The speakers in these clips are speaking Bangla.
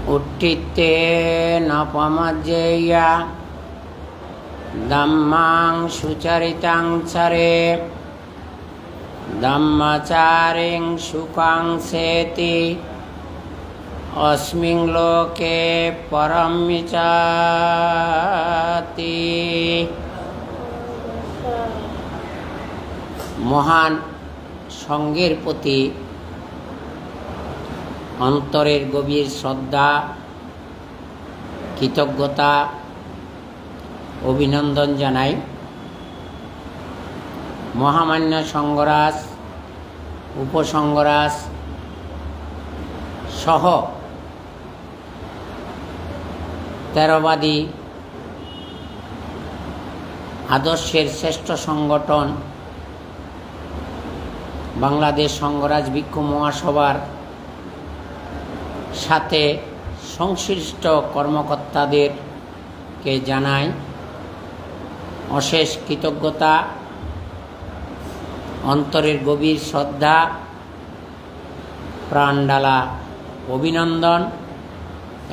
উত্থিতে নপমজ্জেয়া ধম্মাং সুচরিতাং চরে ধম্মচারিং সুখাং সেতি অস্মিং লোকে পরম মিচ্ছাতি। মহান সঙ্গের প্রতি অন্তরের গভীর শ্রদ্ধা, কৃতজ্ঞতা, অভিনন্দন জানাই। মহামান্য সঙ্গরাজ, উপসঙ্গরাজ সহ তেরোবাদী আদর্শের শ্রেষ্ঠ সংগঠন বাংলাদেশ সঙ্গরাজ ভিক্ষু মহাসভার সাথে সংশ্লিষ্ট কর্মকর্তাদেরকে জানাই অশেষ কৃতজ্ঞতা, অন্তরের গভীর শ্রদ্ধা, প্রাণডালা অভিনন্দন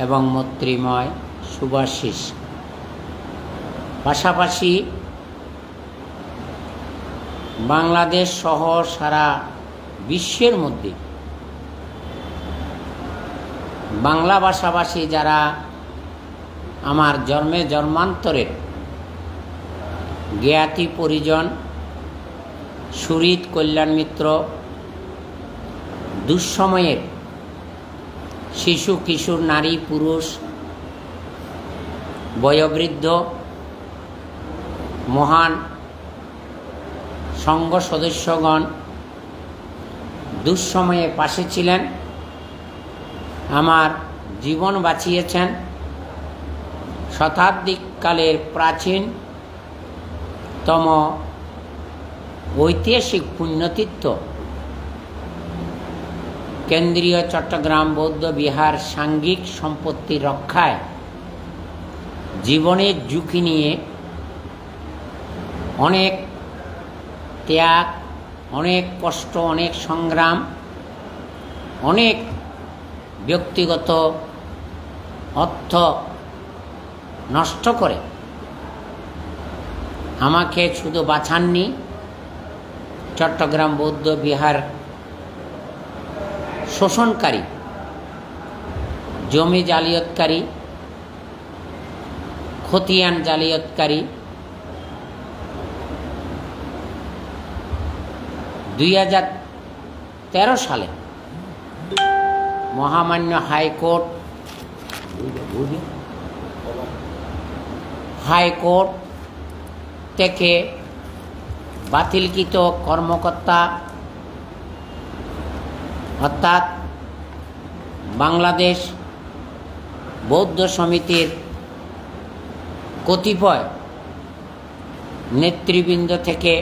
এবং মৈত্রীময় শুভাশিস। পাশাপাশি বাংলাদেশ সহ সারা বিশ্বের মধ্যে বাংলা ভাষাভাষী যারা আমার জন্মে জন্মান্তরের জ্ঞাতি পরিজন, সুহৃদ, কল্যাণ মিত্র, দুঃসময়ের শিশু, কিশোর, নারী, পুরুষ, বয়োবৃদ্ধ, মহান সংঘ সদস্যগণ দুঃসময়ে পাশে ছিলেন, আমার জীবন বাঁচিয়েছেন। শতাব্দীকালের প্রাচীনতম ঐতিহাসিক পুণ্যতীর্থ কেন্দ্রীয় চট্টগ্রাম বৌদ্ধ বিহার সাঙ্গিক সম্পত্তি রক্ষায় জীবনের ঝুঁকি নিয়ে অনেক ত্যাগ, অনেক কষ্ট, অনেক সংগ্রাম, অনেক ব্যক্তিগত অর্থ নষ্ট করে আমাকে শুধু বাঁচাননি, চট্টগ্রাম বৌদ্ধ বিহার শোষণকারী, জমি জালিয়াতকারী, খতিয়ান জালিয়াতকারী 2013 সালে মহামান্য হাইকোর্ট থেকে বাতিলকৃত কর্মকর্তা অর্থাৎ বাংলাদেশ বৌদ্ধ সমিতির কতিপয় নেতৃবৃন্দ থেকে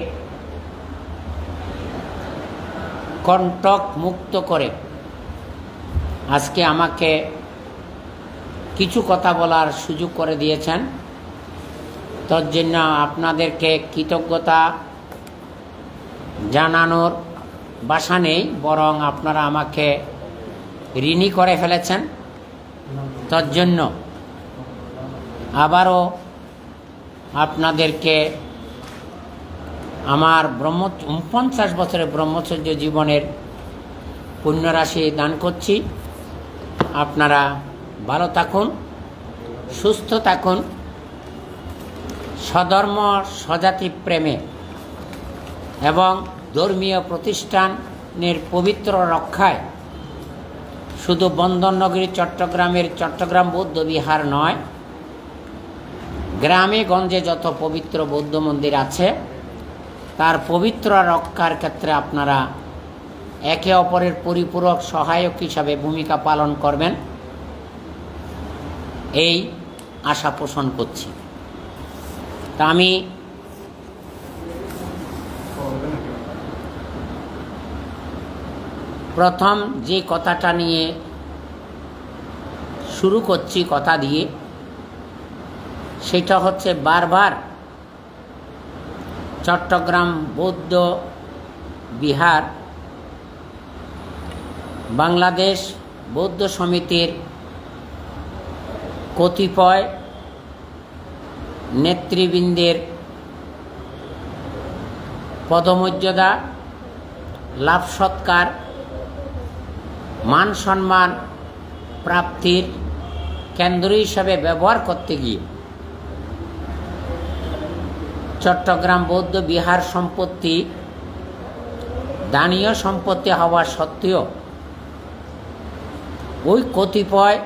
কণ্টক মুক্ত করে আজকে আমাকে কিছু কথা বলার সুযোগ করে দিয়েছেন। তার জন্য আপনাদেরকে কৃতজ্ঞতা জানানোর ভাষা নেই, বরং আপনারা আমাকে ঋণী করে ফেলেছেন। তার জন্য আবারও আপনাদেরকে আমার 50 বছরের ব্রহ্মচর্য জীবনের পুণ্যরাশি দান করছি। আপনারা ভালো থাকুন, সুস্থ থাকুন, স্বধর্ম স্বজাতি প্রেমে এবং ধর্মীয় প্রতিষ্ঠানের পবিত্র রক্ষায় শুধু বন্দরনগরী চট্টগ্রামের চট্টগ্রাম বৌদ্ধ বিহার নয়, গ্রামে গঞ্জে যত পবিত্র বৌদ্ধ মন্দির আছে তার পবিত্র রক্ষার ক্ষেত্রে আপনারা একে অপরের পরিপূরক সহায়ক হিসাবে ভূমিকা পালন করবেন, এই আশা পোষণ করছি। তা আমি প্রথম যে কথাটা নিয়ে শুরু করছি, কথা দিয়ে, সেটা হচ্ছে বারবার চট্টগ্রাম বৌদ্ধ বিহার বাংলাদেশ বৌদ্ধ সমিতির কতিপয় নেতৃবৃন্দের পদমর্যাদা, লাভ সৎকার, মান সম্মান প্রাপ্তির কেন্দ্র হিসাবে ব্যবহার করতে গিয়ে চট্টগ্রাম বৌদ্ধ বিহার সম্পত্তি দানীয় সম্পত্তি হওয়া সত্ত্বেও ওই কতিপয়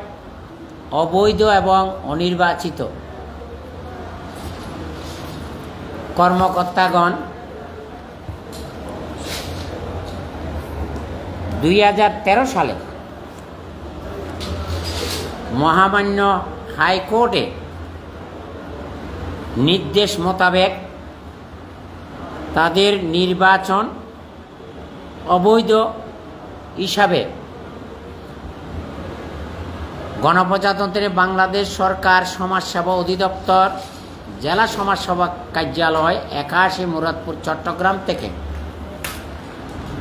অবৈধ এবং অনির্বাচিত কর্মকর্তাগণ 2013 সালে মহামান্য হাইকোর্টে নির্দেশ মোতাবেক তাদের নির্বাচন অবৈধ হিসাবে গণপ্রজাতন্ত্রী বাংলাদেশ সরকার সমাজসেবা অধিদপ্তর জেলা সমাজসেবা কার্যালয় 81 মুরাদপুর চট্টগ্রাম থেকে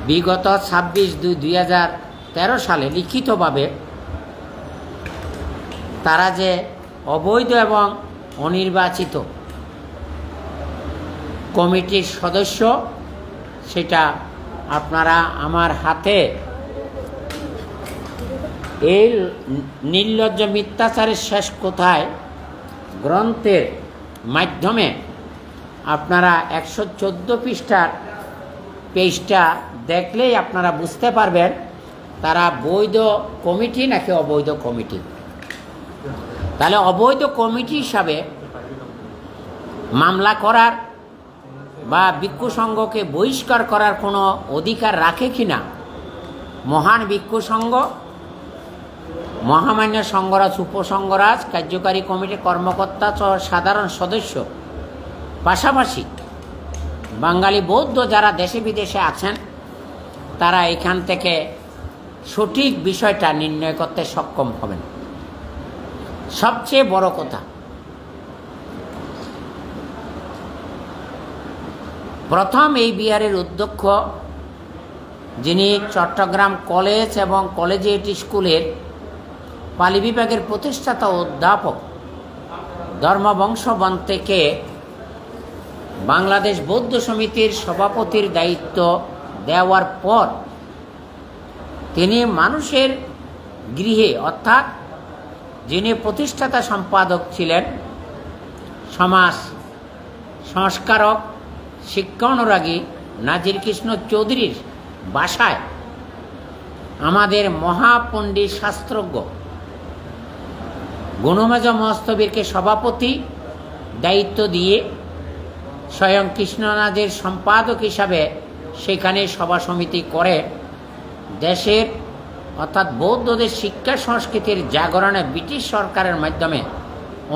বিগত 26/2/2013 সালে লিখিতভাবে তারা যে অবৈধ এবং অনির্বাচিত কমিটির সদস্য সেটা আপনারা আমার হাতে এই নির্লজ্জ মিথ্যাচারের শেষ কোথায় গ্রন্থের মাধ্যমে আপনারা 114 পৃষ্ঠার পেজটা দেখলেই আপনারা বুঝতে পারবেন তারা বৈধ কমিটি নাকি অবৈধ কমিটি। তাহলে অবৈধ কমিটি হিসাবে মামলা করার বা ভিক্ষু সংঘকে বহিষ্কার করার কোনো অধিকার রাখে কিনা মহান ভিক্ষু সংঘ, মহামান্য সংঘরাজ, উপসংঘরাজ, কার্যকারী কমিটির কর্মকর্তা সহ সাধারণ সদস্য, পাশাপাশি বাঙালি বৌদ্ধ যারা দেশে বিদেশে আছেন তারা এখান থেকে সঠিক বিষয়টা নির্ণয় করতে সক্ষম হবেন। সবচেয়ে বড় কথা, প্রথম এই বিহারের অধ্যক্ষ যিনি চট্টগ্রাম কলেজ এবং কলেজিয়েট স্কুলের পালি বিভাগের প্রতিষ্ঠাতা অধ্যাপক ধর্মবংশবন থেকে বাংলাদেশ বৌদ্ধ সমিতির সভাপতির দায়িত্ব দেওয়ার পর তিনি মানুষের গৃহে, অর্থাৎ যিনি প্রতিষ্ঠাতা সম্পাদক ছিলেন, সমাজ সংস্কারক, শিক্ষা অনুরাগী নাজির কৃষ্ণ চৌধুরীর বাসায় আমাদের মহাপণ্ডিত শাস্ত্রজ্ঞ গুণমেজ মহস্তবীরকে সভাপতি দায়িত্ব দিয়ে স্বয়ং কৃষ্ণনাথের সম্পাদক হিসাবে সেখানে সভা সমিতি করে দেশের অর্থাৎ বৌদ্ধদের শিক্ষা সংস্কৃতির জাগরণে ব্রিটিশ সরকারের মাধ্যমে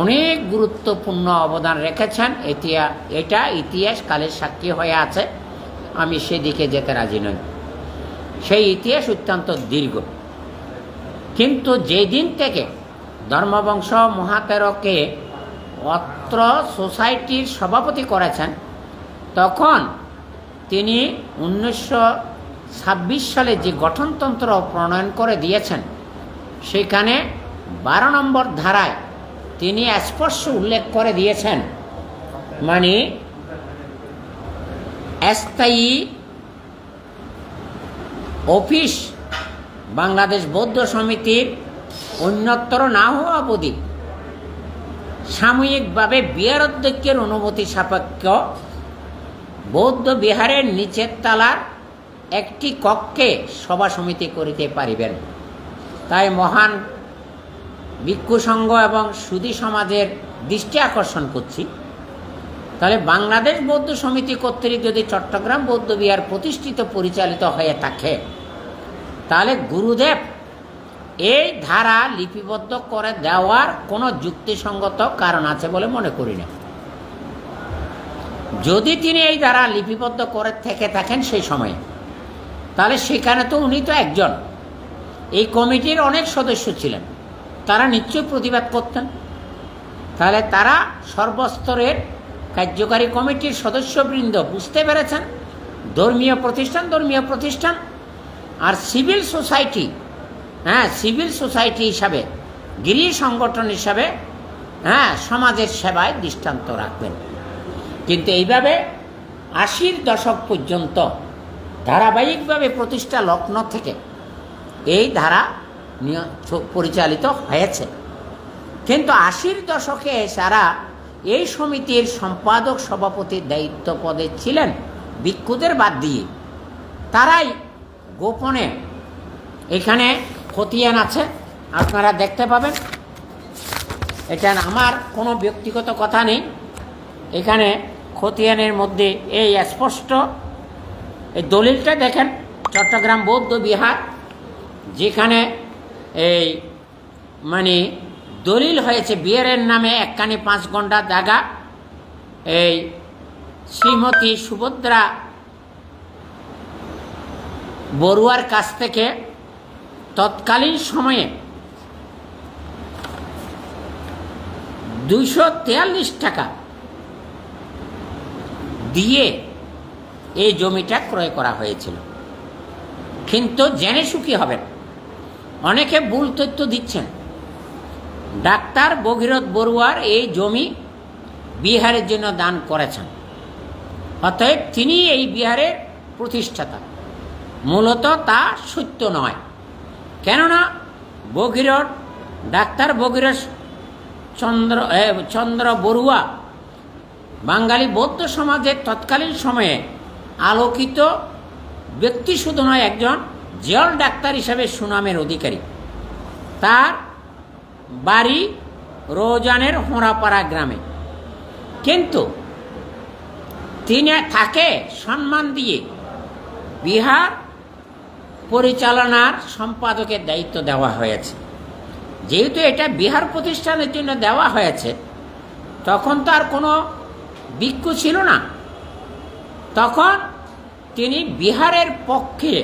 অনেক গুরুত্বপূর্ণ অবদান রেখেছেন। এটা ইতিহাস কালের সাক্ষী হয়ে আছে, আমি সেদিকে যেতে রাজি নই। সেই ইতিহাস অত্যন্ত দীর্ঘ, কিন্তু যেদিন থেকে ধর্মবংশ মহাতেরকে অত্র সোসাইটির সভাপতি করেছেন তখন তিনি 1926 সালে যে গঠনতন্ত্র প্রণয়ন করে দিয়েছেন সেখানে 12 নম্বর ধারায় তিনি স্পষ্ট উল্লেখ করে দিয়েছেন, মানে স্থায়ী অফিস বাংলাদেশ বৌদ্ধ সমিতির অন্যত্র না হওয়া অবধি সাময়িকভাবে বিহার অধ্যক্ষের অনুমতি সাপেক্ষ বৌদ্ধ বিহারের নিচের তলার একটি কক্ষে সভা সমিতি করিতে পারিবেন। তাই মহান ভিক্ষু সংঘ এবং সুধী সমাজের দৃষ্টি আকর্ষণ করছি, তাহলে বাংলাদেশ বৌদ্ধ সমিতি কর্তৃক যদি চট্টগ্রাম বৌদ্ধ বিহার প্রতিষ্ঠিত পরিচালিত হয়ে থাকে তাহলে গুরুদেব এই ধারা লিপিবদ্ধ করে দেওয়ার কোনো যুক্তিসঙ্গত কারণ আছে বলে মনে করি না। যদি তিনি এই ধারা লিপিবদ্ধ করে থেকে থাকেন সেই সময়ে, তাহলে সেখানে তো উনি তো একজন, এই কমিটির অনেক সদস্য ছিলেন, তারা নিশ্চয়ই প্রতিবাদ করতেন। তাহলে তারা সর্বস্তরের কার্যকারী কমিটির সদস্যবৃন্দ বুঝতে পেরেছেন ধর্মীয় প্রতিষ্ঠান আর সিভিল সোসাইটি, সিভিল সোসাইটি হিসাবে গিরি সংগঠন হিসাবে সমাজের সেবায় দৃষ্টান্ত রাখবেন। কিন্তু এইভাবে 80-র দশক পর্যন্ত ধারাবাহিকভাবে প্রতিষ্ঠা লগ্ন থেকে এই ধারা পরিচালিত হয়েছে। কিন্তু 80-র দশকে যারা এই সমিতির সম্পাদক সভাপতির দায়িত্ব পদে ছিলেন, ভিক্ষুদের বাদ দিয়ে, তারাই গোপনে, এখানে খতিয়ান আছে, আপনারা দেখতে পাবেন। এটা আমার কোনো ব্যক্তিগত কথা নেই, এখানে খতিয়ানের মধ্যে এই স্পষ্ট এই দলিলটা দেখেন, চট্টগ্রাম বৌদ্ধ বিহার, যেখানে এই মানে দলিল হয়েছে বিহারের নামে একখানি 5 ঘন্টা জায়গা এই শ্রীমতী সুভদ্রা বড়ুয়ার কাছ থেকে তৎকালীন সময়ে 243 টাকা দিয়ে এই জমিটা ক্রয় করা হয়েছিল। কিন্তু জেনে সুখী হবেন, অনেকে ভুল তথ্য দিচ্ছেন। ডাক্তার ভগীরথ বড়ুয়ার এই জমি বিহারের জন্য দান করেছেন, অতএব তিনি এই বিহারের প্রতিষ্ঠাতা। মূলত তা সত্য নয়, কেননা ডাক্তার ভগীরথ চন্দ্র বড়ুয়া বাঙালি বৌদ্ধ সমাজের তৎকালীন সময়ে আলোকিত ব্যক্তি শুধু নয়, একজন জিয়ল ডাক্তার হিসেবে সুনামের অধিকারী। তার বাড়ি রোজানের হোঁড়াপাড়া গ্রামে, কিন্তু তাকে সম্মান দিয়ে বিহার পরিচালনার সম্পাদকের দায়িত্ব দেওয়া হয়েছে। যেহেতু এটা বিহার প্রতিষ্ঠানের জন্য দেওয়া হয়েছে, তখন তো আর কোনো ভিক্ষু ছিল না, তখন তিনি বিহারের পক্ষে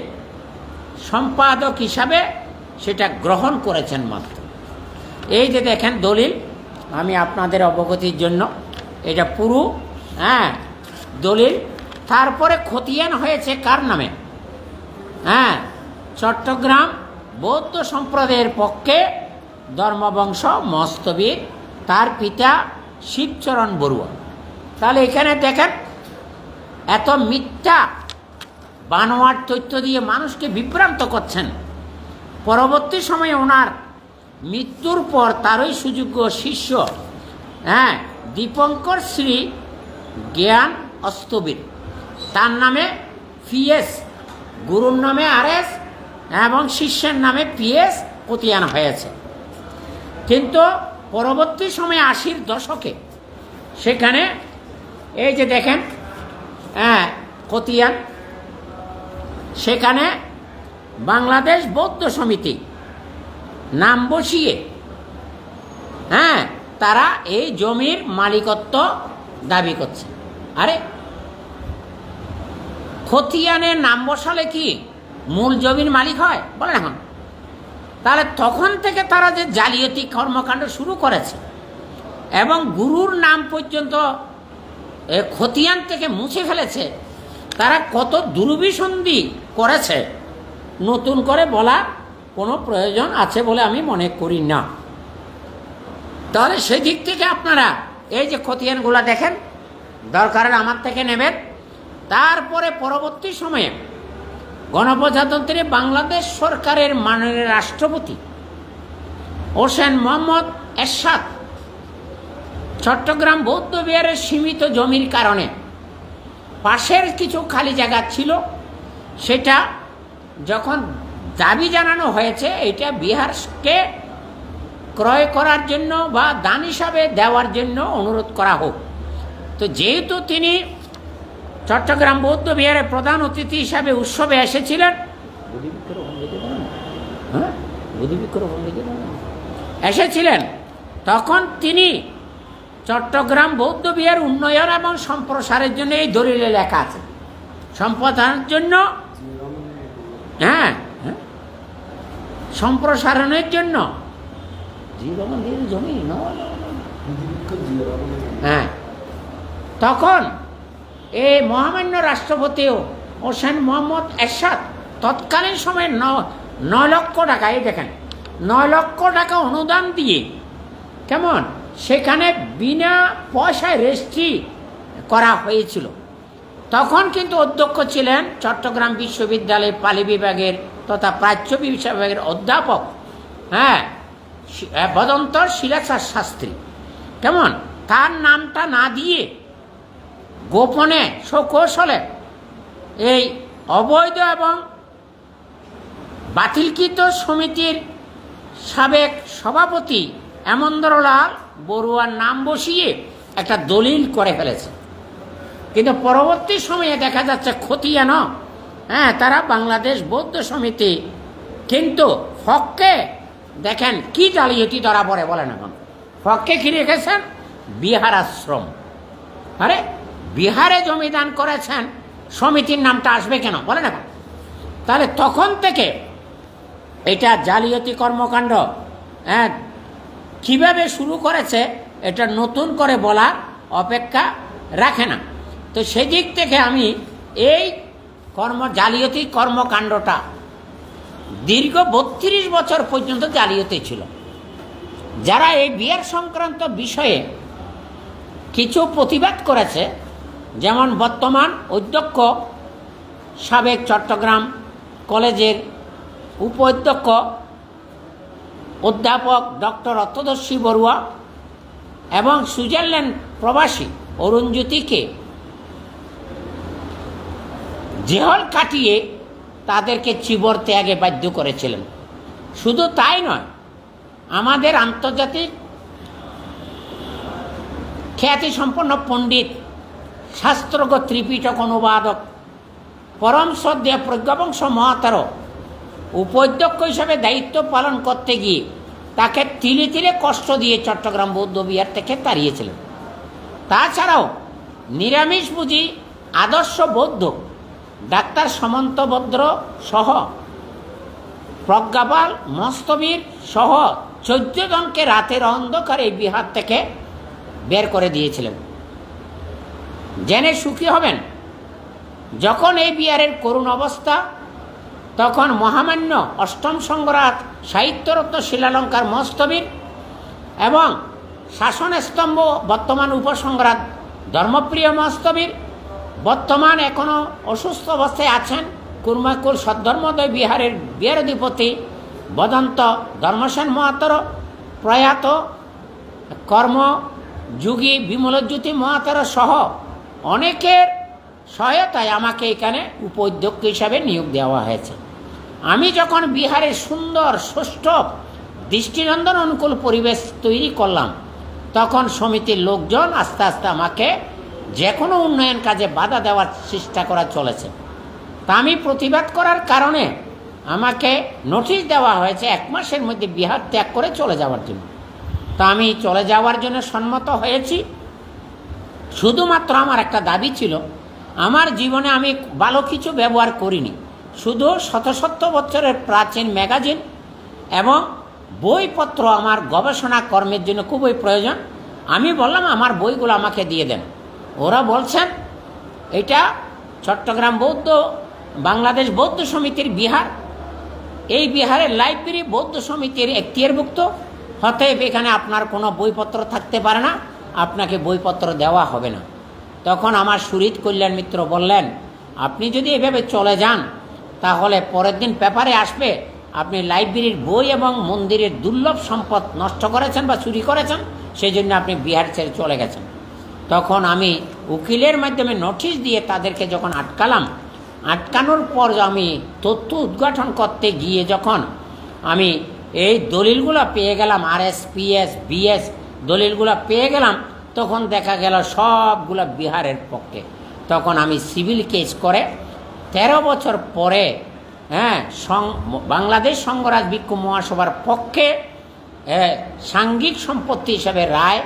সম্পাদক হিসাবে সেটা গ্রহণ করেছেন মাত্র। এই যে দেখেন দলিল, আমি আপনাদের অবগতির জন্য, এটা পুরো দলিল। তারপরে খতিয়ান হয়েছে কার নামে? চট্টগ্রাম বৌদ্ধ সম্প্রদায়ের পক্ষে ধর্মবংশ মস্তবীর, তার পিতা শিবচরণ বড়ুয়া। তাহলে এখানে দেখেন, এত মিথ্যা বানোয়ার তথ্য দিয়ে মানুষকে বিভ্রান্ত করছেন। পরবর্তী সময়ে ওনার মৃত্যুর পর তারই সুযোগ্য শিষ্য দীপঙ্কর শ্রী জ্ঞান অস্তবীর, তার নামে PS, গুরুর নামে RS এবং শিষ্যের নামে PS খতিয়ান হয়েছে। কিন্তু পরবর্তী সময়ে 80-র দশকে সেখানে এই যে দেখেন খতিয়ান, সেখানে বাংলাদেশ বৌদ্ধ সমিতি নাম বসিয়ে তারা এই জমির মালিকত্ব দাবি করছে। আরে খতিয়ানের নাম বসালে কি মূল জমির মালিক হয়? বলেন এখন। তাহলে তখন থেকে তারা যে জালিয়াতি কর্মকাণ্ড শুরু করেছে এবং গুরুর নাম পর্যন্ত খতিয়ান থেকে মুছে ফেলেছে, তারা কত দুর্বিসন্ধি করেছে নতুন করে বলার কোনো প্রয়োজন আছে বলে আমি মনে করি না। তাহলে সেদিক থেকে আপনারা এই যে খতিয়ানগুলো দেখেন, দরকারের আমার থেকে নেবেন। তারপরে পরবর্তী সময়ে গণপ্রজাতন্ত্রী বাংলাদেশ সরকারের মাননীয় রাষ্ট্রপতি হোসেন মোহাম্মদ এরশাদ চট্টগ্রাম বৌদ্ধ বিহারের সীমিত জমির কারণে পাশের কিছু খালি জায়গা ছিল, সেটা যখন দাবি জানানো হয়েছে এটা বিহারকে ক্রয় করার জন্য বা দান হিসাবে দেওয়ার জন্য অনুরোধ করা হোক। তো যেহেতু তিনি চট্টগ্রাম বৌদ্ধ বিহারের প্রধান অতিথি হিসাবে উৎসবে এসেছিলেন, তখন তিনি চট্টগ্রাম বৌদ্ধ বিহার উন্নয়ন এবং সম্প্রসারের জন্য এই দলিলে লেখা আছে, সম্প্রসারণের জন্য সম্প্রসারণের জন্য জমি তখন এই মহামান্য রাষ্ট্রপতিও হোসেন মোহাম্মদ এরশাদ তৎকালীন সময়ে 9 লক্ষ টাকা, এই দেখেন 9 লক্ষ টাকা অনুদান দিয়ে কেমন সেখানে বিনা পয়সায় রেজিস্ট্রি করা হয়েছিল। তখন কিন্তু অধ্যক্ষ ছিলেন চট্টগ্রাম বিশ্ববিদ্যালয়ের পালি বিভাগের তথা প্রাচ্য বিভাগের অধ্যাপক বদন্তর শিলাচার শাস্ত্রী। কেমন তার নামটা না দিয়ে গোপনে সকৌশলে এই অবৈধ এবং বাতিলকৃত সমিতির সাবেক সভাপতি এমন্দরলাল বড়ুয়ার নাম বসিয়ে একটা দলিল করে ফেলেছে। কিন্তু পরবর্তী সময়ে দেখা যাচ্ছে খতিয়ান তারা বাংলাদেশ বৌদ্ধ সমিতি কিন্তু ফককে দেখেন কি জালিয়াতি ধরা পড়ে বলেন। এখন ফককে কি রেখেছেন? বিহার আশ্রম। আরে বিহারে জমিদান করেছেন, সমিতির নামটা আসবে কেন বলেন এখন? তাহলে তখন থেকে এটা জালিয়াতি কর্মকাণ্ড কিভাবে শুরু করেছে এটা নতুন করে বলা অপেক্ষা রাখে না। তো সেদিক থেকে আমি এই জালিয়াতি কর্মকাণ্ডটা দীর্ঘ 32 বছর পর্যন্ত জালিয়াতি ছিল। যারা এই বিহার সংক্রান্ত বিষয়ে কিছু প্রতিবাদ করেছে, যেমন বর্তমান অধ্যক্ষ সাবেক চট্টগ্রাম কলেজের উপ-অধ্যক্ষ অধ্যাপক ডক্টর অর্থদর্শী বড়ুয়া এবং সুইজারল্যান্ড প্রবাসী অরুণজ্যোতিকে জেহল কাটিয়ে তাদেরকে চিবর ত্যাগে বাধ্য করেছিলেন। শুধু তাই নয়, আমাদের আন্তর্জাতিক খ্যাতিসম্পন্ন পণ্ডিত, শাস্ত্রজ্ঞ, ত্রিপিটক অনুবাদক পরম শ্রদ্ধেয় প্রজ্ঞাবংশ মহাতার উপাধ্যক্ষ হিসাবে দায়িত্ব পালন করতে গিয়ে তাকে তিলে তিলে কষ্ট দিয়ে চট্টগ্রাম বৌদ্ধ বিহার থেকে তাড়িয়েছিলেন। তাছাড়াও নিরামিষভোজী আদর্শ বৌদ্ধ ডাক্তার সমন্ত ভদ্র সহ প্রজ্ঞাপাল মস্তবীর সহ 14 জনকে রাতের অন্ধকারে বিহার থেকে বের করে দিয়েছিলেন। জেনে সুখী হবেন, যখন এই বিহারের করুণ অবস্থা, তখন মহামান্য অষ্টম সংঘরাত সাহিত্যরত্ন শিলালঙ্কার মস্তবীর এবং শাসনস্তম্ভ বর্তমান উপসংঘরাত ধর্মপ্রিয় মস্তবীর বর্তমান এখনও অসুস্থ অবস্থায় আছেন কুর্মাকুল সদ্ধর্মোদয় বিহারের বিহারাধিপতি বদন্ত ধর্মসেন মহাতর, প্রয়াত কর্মযোগী বিমলজ্যোতি মহাতর সহ অনেকের সহায়তায় আমাকে এখানে উপ-অধ্যক্ষ হিসাবে নিয়োগ দেওয়া হয়েছে। আমি যখন বিহারের সুন্দর সুষ্ঠু দৃষ্টিনন্দন অনুকূল পরিবেশ তৈরি করলাম, তখন সমিতির লোকজন আস্তে আস্তে আমাকে যে কোনো উন্নয়ন কাজে বাধা দেওয়ার চেষ্টা করা চলেছে। তা আমি প্রতিবাদ করার কারণে আমাকে নোটিশ দেওয়া হয়েছে 1 মাসের মধ্যে বিহার ত্যাগ করে চলে যাওয়ার জন্য। তা আমি চলে যাওয়ার জন্য সম্মত হয়েছি। শুধুমাত্র আমার একটা দাবি ছিল, আমার জীবনে আমি ভালো কিছু ব্যবহার করিনি, শুধু 70 বছরের প্রাচীন ম্যাগাজিন এবং বইপত্র আমার গবেষণা কর্মের জন্য খুবই প্রয়োজন। আমি বললাম আমার বইগুলো আমাকে দিয়ে দেন। ওরা বলছেন এটা চট্টগ্রাম বাংলাদেশ বৌদ্ধ সমিতির বিহার, এই বিহারের লাইব্রেরি বৌদ্ধ সমিতির এখতিয়ারভুক্ত, অতএব এখানে আপনার কোনো বইপত্র থাকতে পারে না, আপনাকে বইপত্র দেওয়া হবে না। তখন আমার সুহৃদ কল্যাণ মিত্র বললেন, আপনি যদি এভাবে চলে যান তাহলে পরের দিন পেপারে আসবে আপনি লাইব্রেরির বই এবং মন্দিরের দুর্লভ সম্পদ নষ্ট করেছেন বা চুরি করেছেন, সেই জন্য আপনি বিহার ছেড়ে চলে গেছেন। তখন আমি উকিলের মাধ্যমে নোটিশ দিয়ে তাদেরকে যখন আটকালাম, আটকানোর পর আমি তথ্য উদ্ঘাটন করতে গিয়ে যখন আমি এই দলিলগুলো পেয়ে গেলাম, RS, PS, BS দলিলগুলো পেয়ে গেলাম, তখন দেখা গেল সবগুলো বিহারের পক্ষে। তখন আমি সিভিল কেস করে 13 বছর পরে বাংলাদেশ সংঘরাজ ভিক্ষু মহাসভার পক্ষে সাংঘিক সম্পত্তি হিসাবে রায়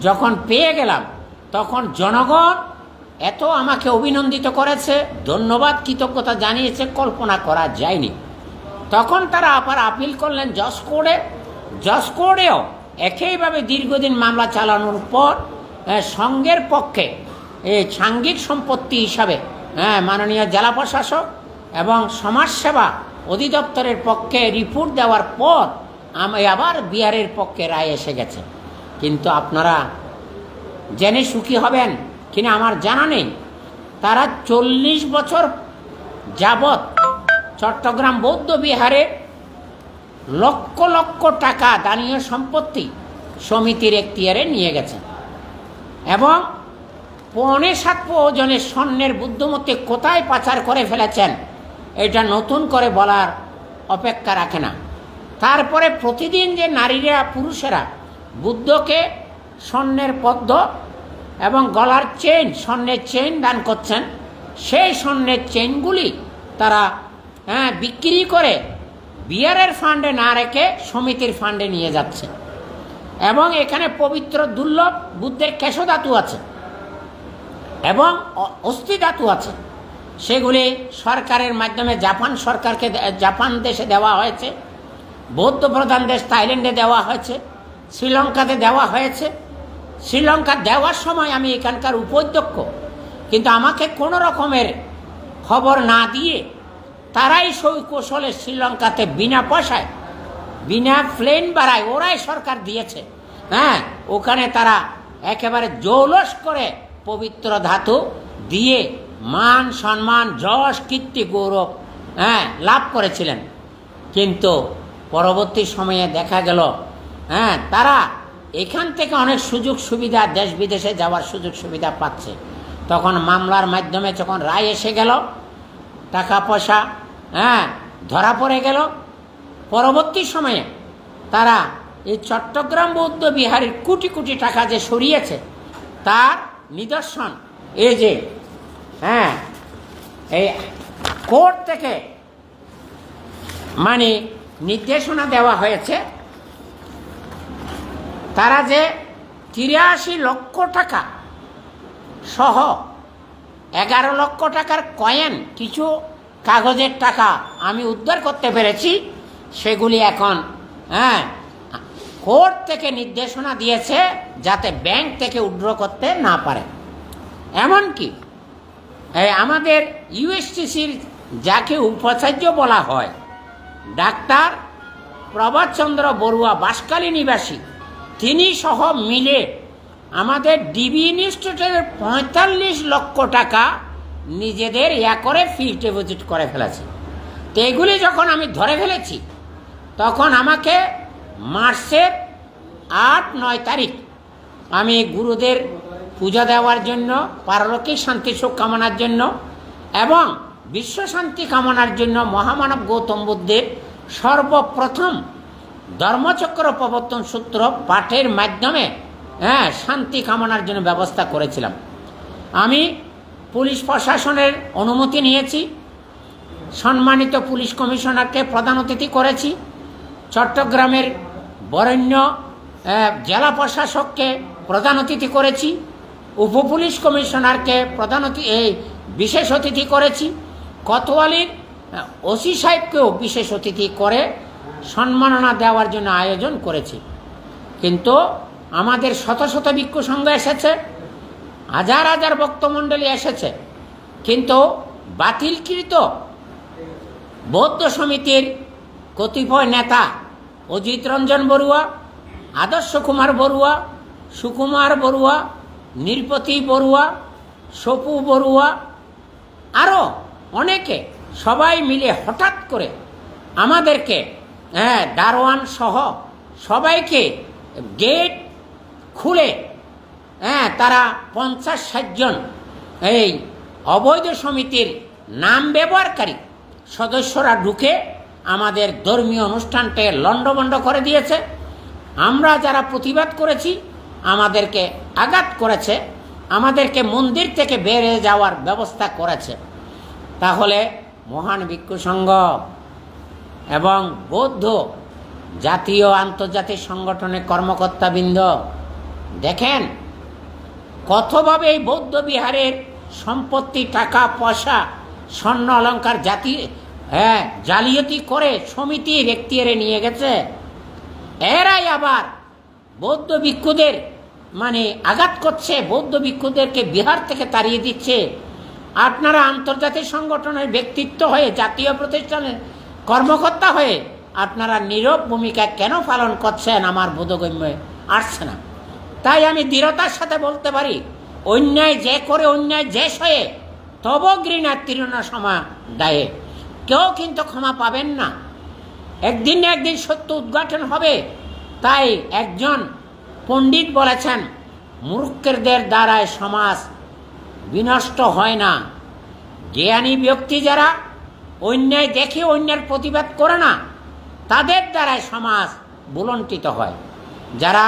যখন পেয়ে গেলাম, তখন জনগণ এত আমাকে অভিনন্দিত করেছে, ধন্যবাদ কৃতজ্ঞতা জানিয়েছে, কল্পনা করা যায়নি। তখন তারা আবার আপিল করলেন জজ কোর্টে। জজ কোর্টেও একইভাবে দীর্ঘদিন মামলা চালানোর পর সংঘের পক্ষে এই সাংঘিক সম্পত্তি হিসাবে মাননীয় জেলা প্রশাসক এবং সমাজসেবা অধিদপ্তরের পক্ষে রিপোর্ট দেওয়ার পর আমি আবার বিহারের পক্ষে রায় এসে গেছে। কিন্তু আপনারা জেনে সুখী হবেন কিনা আমার জানা নেই, তারা 40 বছর যাবৎ চট্টগ্রাম বৌদ্ধ বিহারের লক্ষ লক্ষ টাকা দানীয় সম্পত্তি সমিতির এখতিয়ারে নিয়ে গেছে এবং 6.25 ওজনের স্বর্ণের বুদ্ধমূর্তি কোথায় পাচার করে ফেলেছেন এটা নতুন করে বলার অপেক্ষা রাখে না। তারপরে প্রতিদিন যে নারীরা পুরুষেরা বুদ্ধকে স্বর্ণের পদ্ম এবং গলার চেইন, স্বর্ণের চেইন দান করছেন, সেই স্বর্ণের চেইনগুলি তারা বিক্রি করে বিহারের ফান্ডে না রেখে সমিতির ফান্ডে নিয়ে যাচ্ছে। এবং এখানে পবিত্র দুর্লভ বুদ্ধের কেশধাতু আছে এবং অস্থি ধাতু আছে, সেগুলি সরকারের মাধ্যমে জাপান দেশে দেওয়া হয়েছে, বৌদ্ধ প্রধান দেশ থাইল্যান্ডে দেওয়া হয়েছে, শ্রীলঙ্কাতে দেওয়া হয়েছে। শ্রীলঙ্কা দেওয়ার সময় আমি এখানকার উপাধ্যক্ষ, কিন্তু আমাকে কোনো রকমের খবর না দিয়ে তারাই সৌকৌশলে শ্রীলঙ্কাতে বিনা পয়সায়, বিনা প্লেন ভাড়ায় ওরাই সরকার দিয়েছে, ওখানে তারা একেবারে জৌলস করে পবিত্র ধাতু দিয়ে মান সম্মান যশ কীর্তি গৌরব লাভ করেছিলেন। কিন্তু পরবর্তী সময়ে দেখা গেল তারা এখান থেকে অনেক সুযোগ সুবিধা, দেশ বিদেশে যাওয়ার সুযোগ সুবিধা পাচ্ছে। তখন মামলার মাধ্যমে যখন রায় এসে গেল, টাকা পয়সা ধরা পড়ে গেল, পরবর্তী সময়ে তারা এই চট্টগ্রাম বৌদ্ধ বিহারের কোটি কোটি টাকা যে সরিয়েছে তার নিদর্শন এই যে এই কোর্ট থেকে মানে নির্দেশনা দেওয়া হয়েছে, তারা যে 83 লক্ষ টাকা সহ 11 লক্ষ টাকার কয়েন, কিছু কাগজের টাকা আমি উদ্ধার করতে পেরেছি, সেগুলি এখন কোর্ট থেকে নির্দেশনা দিয়েছে যাতে ব্যাংক থেকে উইথড্র করতে না পারে। এমনকি আমাদের ইউএসটিসির যাকে উপাচার্য বলা হয় ডাক্তার প্রভাতচন্দ্র বড়ুয়া, বাঁশখালী নিবাসী, তিনি সহ মিলে আমাদের ডিবি ইনস্টিটিউটের 45 লক্ষ টাকা নিজেদের করে ফিক্সড ডিপোজিট করে ফেলেছে। তো এগুলি যখন আমি ধরে ফেলেছি তখন আমাকে মার্চের 8-9 তারিখ আমি গুরুদের পূজা দেওয়ার জন্য, পারলৌকিক শান্তি সুখ কামনার জন্য এবং বিশ্ব শান্তি কামনার জন্য মহামানব গৌতম বুদ্ধের সর্বপ্রথম ধর্মচক্র প্রবর্তন সূত্র পাঠের মাধ্যমে শান্তি কামনার জন্য ব্যবস্থা করেছিলাম। আমি পুলিশ প্রশাসনের অনুমতি নিয়েছি, সম্মানিত পুলিশ কমিশনারকে প্রধান অতিথি করেছি, চট্টগ্রামের বরেণ্য জেলা প্রশাসককে প্রধান অতিথি করেছি, উপপুলিশ কমিশনারকে বিশেষ অতিথি করেছি, কোতোয়ালির ওসি সাহেবকেও বিশেষ অতিথি করে সম্মাননা দেওয়ার জন্য আয়োজন করেছি। কিন্তু আমাদের শত শত ভিক্ষু সংঘ এসেছে, হাজার হাজার ভক্তমণ্ডলী এসেছে, কিন্তু বাতিলকৃত বৌদ্ধ সমিতির কতিপয় নেতা অজিত রঞ্জন বড়ুয়া, আদর্শ কুমার বড়ুয়া, সুকুমার বড়ুয়া, নৃপতি বড়ুয়া, সপু বড়ুয়া, আরও অনেকে সবাই মিলে হঠাৎ করে আমাদেরকে দারোয়ান সহ সবাইকে গেট খুলে তারা 50-60 জন এই অবৈধ সমিতির নাম ব্যবহারকারী সদস্যরা ঢুকে আমাদের ধর্মীয় অনুষ্ঠানকে লণ্ডভণ্ড করে দিয়েছে। আমরা যারা প্রতিবাদ করেছি আমাদেরকে আঘাত করেছে, আমাদেরকে মন্দির থেকে বেরিয়ে যাওয়ার ব্যবস্থা করেছে। তাহলে মহান ভিক্ষু সংঘ এবং বৌদ্ধ জাতীয় আন্তর্জাতিক সংগঠনের কর্মকর্তাবৃন্দ দেখেন কতভাবে এই বৌদ্ধ বিহারের সম্পত্তি, টাকা পয়সা, স্বর্ণ অলঙ্কার জালিয়াতি করে সমিতির এখতিয়ারে নিয়ে গেছে। এরাই আবার বৌদ্ধ ভিক্ষুদের আঘাত করছে, বৌদ্ধ ভিক্ষুদেরকে বিহার থেকে তাড়িয়ে দিচ্ছে। আপনারা আন্তর্জাতিক সংগঠনের ব্যক্তিত্ব হয়ে, জাতীয় প্রতিষ্ঠানের কর্মকর্তা হয়ে আপনারা নীরব ভূমিকা কেন পালন করছেন আমার বোধগম্যে আসছে না। তাই আমি দৃঢ়তার সাথে বলতে পারি, অন্যায় যে করে অন্যায় যে সয়ে তব ঘৃণা তীর্ণ সমা দায়ে, কেউ কিন্তু ক্ষমা পাবেন না। একদিন না একদিন সত্য উদ্ঘাটন হবে। তাই একজন পণ্ডিত বলেছেন, মূর্খদের দ্বারায় সমাজ বিনষ্ট হয় না, জ্ঞানী ব্যক্তি যারা অন্যায় দেখে অন্যায়ের প্রতিবাদ করে না, তাদের দ্বারায় সমাজ বুলন্টিত হয়। যারা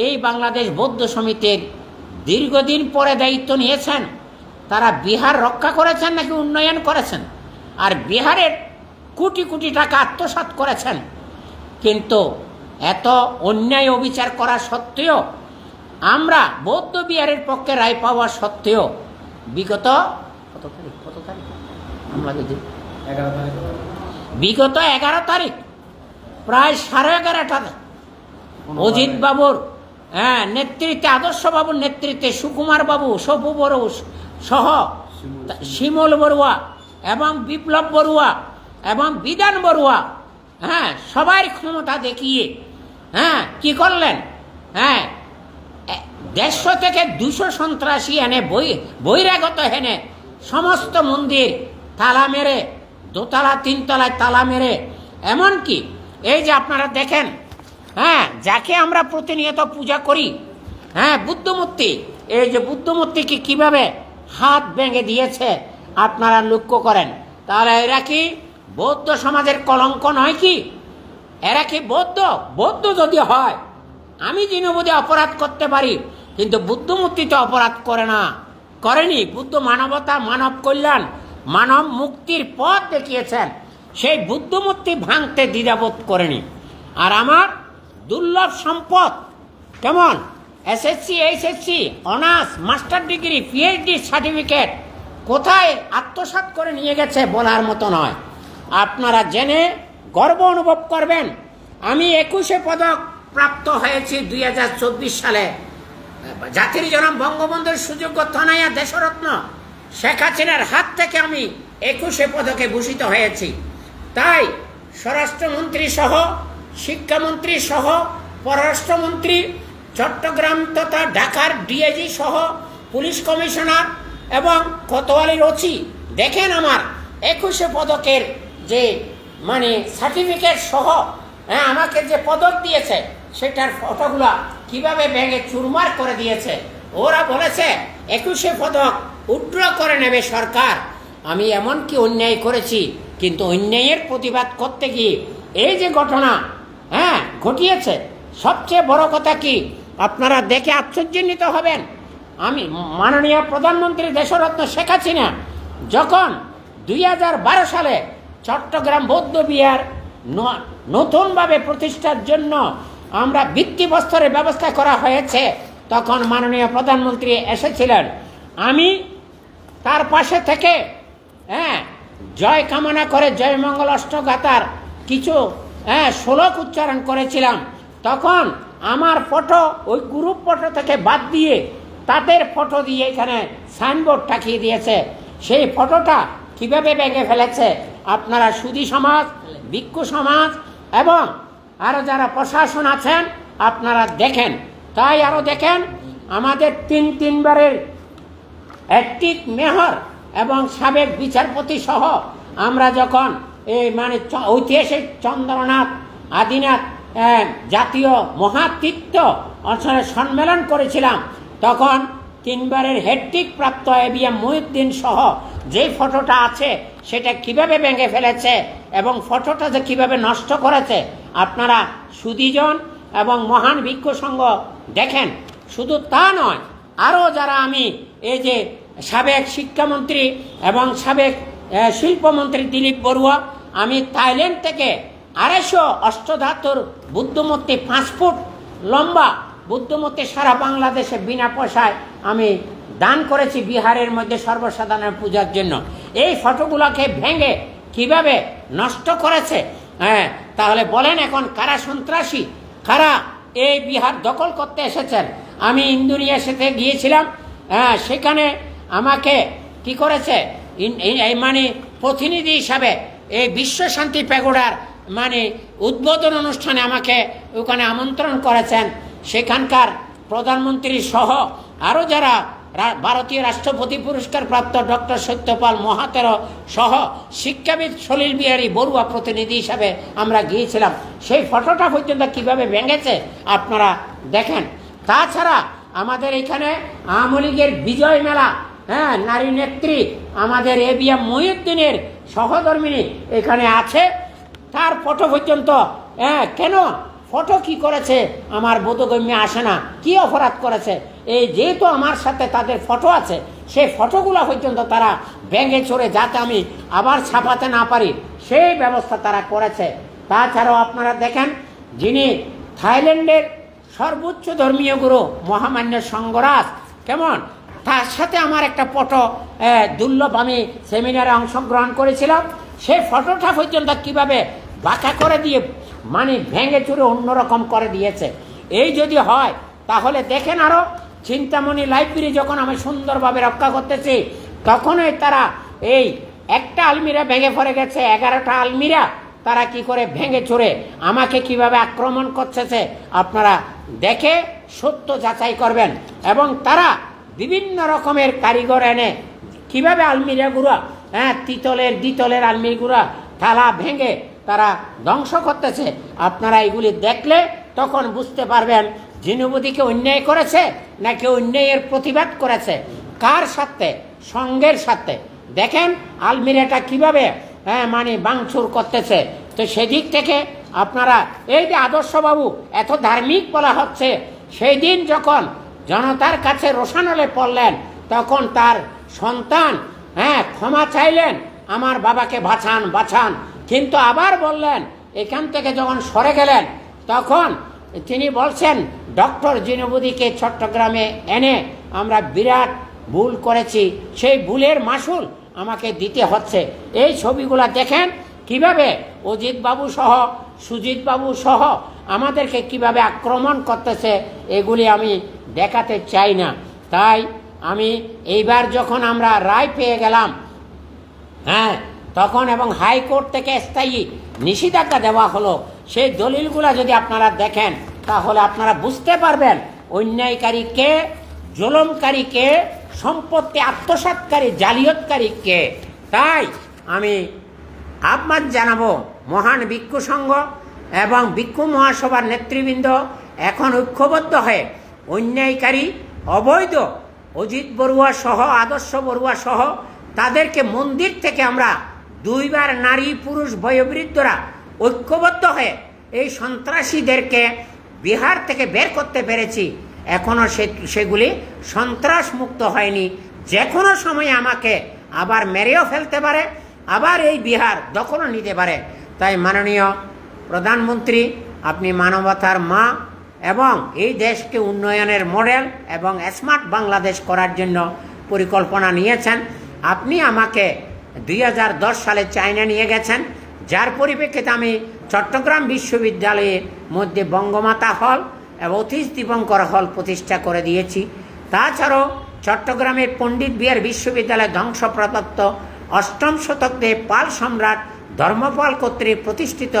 এই বাংলাদেশ বৌদ্ধ সমিতির দীর্ঘদিন পরে দায়িত্ব নিয়েছেন, তারা বিহার রক্ষা করেছেন নাকি উন্নয়ন করেছেন, আর বিহারের কোটি কোটি টাকা আত্মসাৎ করেছেন। কিন্তু এত অন্যায় অবিচার করা সত্ত্বেও, আমরা বৌদ্ধ বিহারের পক্ষে রায় পাওয়া সত্ত্বেও বিগত বিগত 11 তারিখ প্রায় 11:30 অজিত বাবুর নেতৃত্বে, আদর্শ বাবুর নেতৃত্বে, সুকুমার বাবু, সপু বড়ু সহ শিমল বড়ুয়া এবং বিপ্লব বড়ুয়া এবং বিধান বড়ুয়া, সবার ক্ষমতা দেখিয়ে কি করলেন, 150 থেকে 200 সন্ত্রাসী এনে বহিরাগত হেনে সমস্ত মন্দির তালা মেরে, দোতলা 3 তলায় তালা মেরে, এমনকি এই যে আপনারা দেখেন, যাকে আমরা প্রতিনিয়ত পূজা করি, বুদ্ধমূর্তি, এই যে বুদ্ধমূর্তিকে কিভাবে হাত ভেঙে দিয়েছে আপনারা লক্ষ্য করেন। তাহলে এরা কি বৌদ্ধ সমাজের কলঙ্ক নয় কি? এরা কি বৌদ্ধ? বৌদ্ধ যদি হয়, আমি দিনবধি অপরাধ করতে পারি, কিন্তু বুদ্ধমূর্তি তো অপরাধ করে না, করেনি। বুদ্ধ মানবতা, মানব কল্যাণ, মানব মুক্তির পথ দেখিয়েছেন, সেই বুদ্ধমূর্তি ভাঙতে দ্বিধাবোধ করেনি। আর আমার দুর্লভ সম্পদ, কেমন SSC, HSC, honours, master degree, PhD certificate কোথায় আত্মসাৎ করে নিয়ে গেছে বলার মতো নয়। আপনারা জেনে গর্ব অনুভব করবেন, আমি 21 পদক প্রাপ্ত হয়েছি 2024 সালে। জাতির জনক বঙ্গবন্ধুর সুযোগ্য তনয়া দেশরত্ন শেখ হাসিনার হাত থেকে আমি 21 পদকে ভূষিত হয়েছি। তাই স্বরাষ্ট্রমন্ত্রী সহ, শিক্ষামন্ত্রী সহ, পররাষ্ট্রমন্ত্রী, চট্টগ্রাম তথা ঢাকার ডিআইজি সহ, পুলিশ কমিশনার এবং কোতোয়ালির ওসি দেখেন আমার 21 পদকের যে সার্টিফিকেট সহ আমাকে যে পদক দিয়েছে, সেটার ফটোগুলা কিভাবে ভেঙে চুরমার করে দিয়েছে। ওরা বলেছে 21 পদক উড্র করে নেবে সরকার। আমি এমনকি অন্যায় করেছি, কিন্তু অন্যায়ের প্রতিবাদ করতে গিয়ে এই যে ঘটনা ঘটিয়েছে, সবচেয়ে বড় কথা কি, আপনারা দেখে আশ্চর্যান্বিত হবেন। আমি মাননীয় প্রধানমন্ত্রী দেশরত্ন শেখ হাসিনা যখন 2012 সালে চট্টগ্রাম বৌদ্ধ বিহার নতুনভাবে প্রতিষ্ঠার জন্য আমরা ভিত্তিপ্রস্তরের ব্যবস্থা করা হয়েছে, তখন মাননীয় প্রধানমন্ত্রী এসেছিলেন। আমি তার পাশে থেকে জয় কামনা করে জয়মঙ্গল অষ্টগাথার কিছু শ্লোক উচ্চারণ করেছিলাম। তখন আমার ফটো ওই গ্রুপ ফটো থেকে বাদ দিয়ে তাদের ফটো দিয়ে এখানে সাইনবোর্ড টাকিয়ে দিয়েছে। সেই ফটোটা কিভাবে ভেঙে ফেলেছে আপনারা সুধী সমাজ, ভিক্ষু সমাজ এবং আরো যারা প্রশাসন আছেন আপনারা দেখেন। তাই আরো দেখেন, আমাদের 3বারের অ্যাক্টিভ মেয়র এবং সাবেক বিচারপতি সহ আমরা যখন এই ঐতিহাসিক চন্দ্রনাথ আদিনাথ জাতীয় মহাতীর্থ সম্মেলন করেছিলাম, তখন 3বারের হ্যাট্রিক প্রাপ্ত এবিএম মহিউদ্দিন সহ যে ফটোটা আছে সেটা কিভাবে ভেঙে ফেলেছে এবং ফটোটা যে কিভাবে নষ্ট করেছে আপনারা সুধীজন এবং মহান ভিক্ষু সংঘ দেখেন। শুধু তা নয়, আরও যারা আমি এই যে সাবেক শিক্ষামন্ত্রী এবং সাবেক শিল্পমন্ত্রী দিলীপ বড়ুয়া, আমি থাইল্যান্ড থেকে 250 অষ্টধাতুর বুদ্ধমূর্তি 5 ফুট লম্বা বুদ্ধমূর্তি সারা বাংলাদেশে বিনা পয়সায় আমি দান করেছি বিহারের মধ্যে সর্বসাধারণের পূজার জন্য। এই ফটোগুলোকে ভেঙে কিভাবে নষ্ট করেছে, তাহলে বলেন এখন কারা সন্ত্রাসী, কারা এই বিহার দখল করতে এসেছেন? আমি ইন্দোনেশিয়াতে গিয়েছিলাম, সেখানে আমাকে কি করেছে প্রতিনিধি হিসাবে এই বিশ্ব শান্তি প্যাগোডার মানে উদ্বোধন অনুষ্ঠানে আমাকে ওখানে আমন্ত্রণ করেছেন। সেখানকার প্রধানমন্ত্রী সহ আরও যারা ভারতীয় রাষ্ট্রপতি পুরস্কার প্রাপ্ত ডক্টর সত্যপাল মহাতের সহ শিক্ষাবিদ সলিল বিহারী বড়ুয়া প্রতিনিধি হিসাবে আমরা গিয়েছিলাম। সেই ফটোটা পর্যন্ত কিভাবে ভেঙেছে আপনারা দেখেন। তাছাড়া আমাদের এখানে আওয়ামী লীগের বিজয় মেলা, হ্যাঁ, নারী নেত্রী আমাদের এবিএম মহিউদ্দিনের সহধর্মিনী এখানে আছে, তার ফটো পর্যন্ত, হ্যাঁ, কেন ফটো কি করেছে আমার বোধগম্যে আসে না, কি অপরাধ করেছে। এই যেহেতু আমার সাথে তাদের ফটো আছে, সেই ফটোগুলো পর্যন্ত তারা ভেঙে চড়ে যাতে আমি আবার ছাপাতে না পারি সেই ব্যবস্থা তারা করেছে। তাছাড়াও আপনারা দেখেন, যিনি থাইল্যান্ডের সর্বোচ্চ ধর্মীয় গুরু মহামান্য সঙ্গরাজ, কেমন তার সাথে আমার একটা ফটো দুর্লভ, আমি সেমিনারে অংশগ্রহণ করেছিলাম, সেই ফটোটা পর্যন্ত কিভাবে বাঁকা করে দিয়ে মানে ভেঙে চুরে অন্যরকম করে দিয়েছে। এই যদি হয় তাহলে দেখেন, আরো চিন্তামণি লাইব্রেরি যখন আমি সুন্দরভাবে রক্ষা করতেছি, তখনই তারা এই একটা আলমিরা ভেঙে পড়ে গেছে, 11টা আলমিরা তারা কি করে ভেঙে চুরে আমাকে কিভাবে আক্রমণ করতেছে আপনারা দেখে সত্য যাচাই করবেন। এবং তারা বিভিন্ন রকমের কারিগর এনে কিভাবে আলমিরাগুলো, হ্যাঁ, দ্বিতলের আলমিরাগুলো থালা ভেঙে তারা ধ্বংস করতেছে, আপনারা এগুলি দেখলে তখন বুঝতে পারবেন জিনুবুদিকে অন্যায় করেছে নাকি অন্যায়ের প্রতিবাদ করেছে, কার সাথে, সঙ্গের সাথে। দেখেন আলমিরাটা কিভাবে, হ্যাঁ, মানে ভাঙচুর করতেছে। তো সেদিক থেকে আপনারা এই যে আদর্শবাবু এত ধার্মিক বলা হচ্ছে, সেই দিন যখন জনতার কাছে রোষানলে পড়লেন তখন তার সন্তান, হ্যাঁ, ক্ষমা চাইলেন, আমার বাবাকে বাঁচান বাঁচান, কিন্তু আবার বললেন এখান থেকে যখন সরে গেলেন তখন তিনি বলছেন ডক্টর জিনুবুদিকে চট্টগ্রামে এনে আমরা বিরাট ভুল করেছি, সেই ভুলের মাসুল আমাকে দিতে হচ্ছে। এই ছবিগুলো দেখেন কিভাবে অজিত বাবু সহ সুজিত বাবু সহ আমাদেরকে কিভাবে আক্রমণ করতেছে, এগুলি আমি দেখাতে চাই না। তাই আমি এইবার যখন আমরা রায় পেয়ে গেলাম, হ্যাঁ, তখন এবং হাইকোর্ট থেকে স্থায়ী নিষেধাজ্ঞা দেওয়া হলো, সেই দলিলগুলা যদি আপনারা দেখেন তাহলে আপনারা বুঝতে পারবেন অন্যায়কারী কে, জুলুমকারী কে, সম্পত্তি আত্মসাৎকারী জালিয়াতকারী কে। তাই আমি আহ্বান জানাবো মহান ভিক্ষু সংঘ এবং ভিক্ষু মহাসভার নেতৃবৃন্দ এখন ঐক্যবদ্ধ হয়ে অন্যায়কারী অবৈধ অজিত বড়ুয়া সহ আদর্শ বড়ুয়া সহ তাদেরকে মন্দির থেকে আমরা 2 বার নারী পুরুষ বয়োবৃদ্ধরা ঐক্যবদ্ধ হয়ে এই সন্ত্রাসীদেরকে বিহার থেকে বের করতে পেরেছি। এখনো সেগুলি সন্ত্রাস মুক্ত হয়নি, যে কোনো সময় আমাকে আবার মেরেও ফেলতে পারে, আবার এই বিহার দখলও নিতে পারে। তাই মাননীয় প্রধানমন্ত্রী, আপনি মানবতার মা এবং এই দেশকে উন্নয়নের মডেল এবং স্মার্ট বাংলাদেশ করার জন্য পরিকল্পনা নিয়েছেন। আপনি আমাকে 2010 সালে চায়না নিয়ে গেছেন, যার পরিপ্রেক্ষিতে আমি চট্টগ্রাম বিশ্ববিদ্যালয়ের মধ্যে বঙ্গমাতা হল এবং অতীশ দীপঙ্কর হল প্রতিষ্ঠা করে দিয়েছি। তাছাড়াও চট্টগ্রামের পণ্ডিত বিহার বিশ্ববিদ্যালয় ধ্বংসপ্রাপ্ত 8ম শতকে পাল সম্রাট ধর্মপাল কর্তৃক প্রতিষ্ঠিত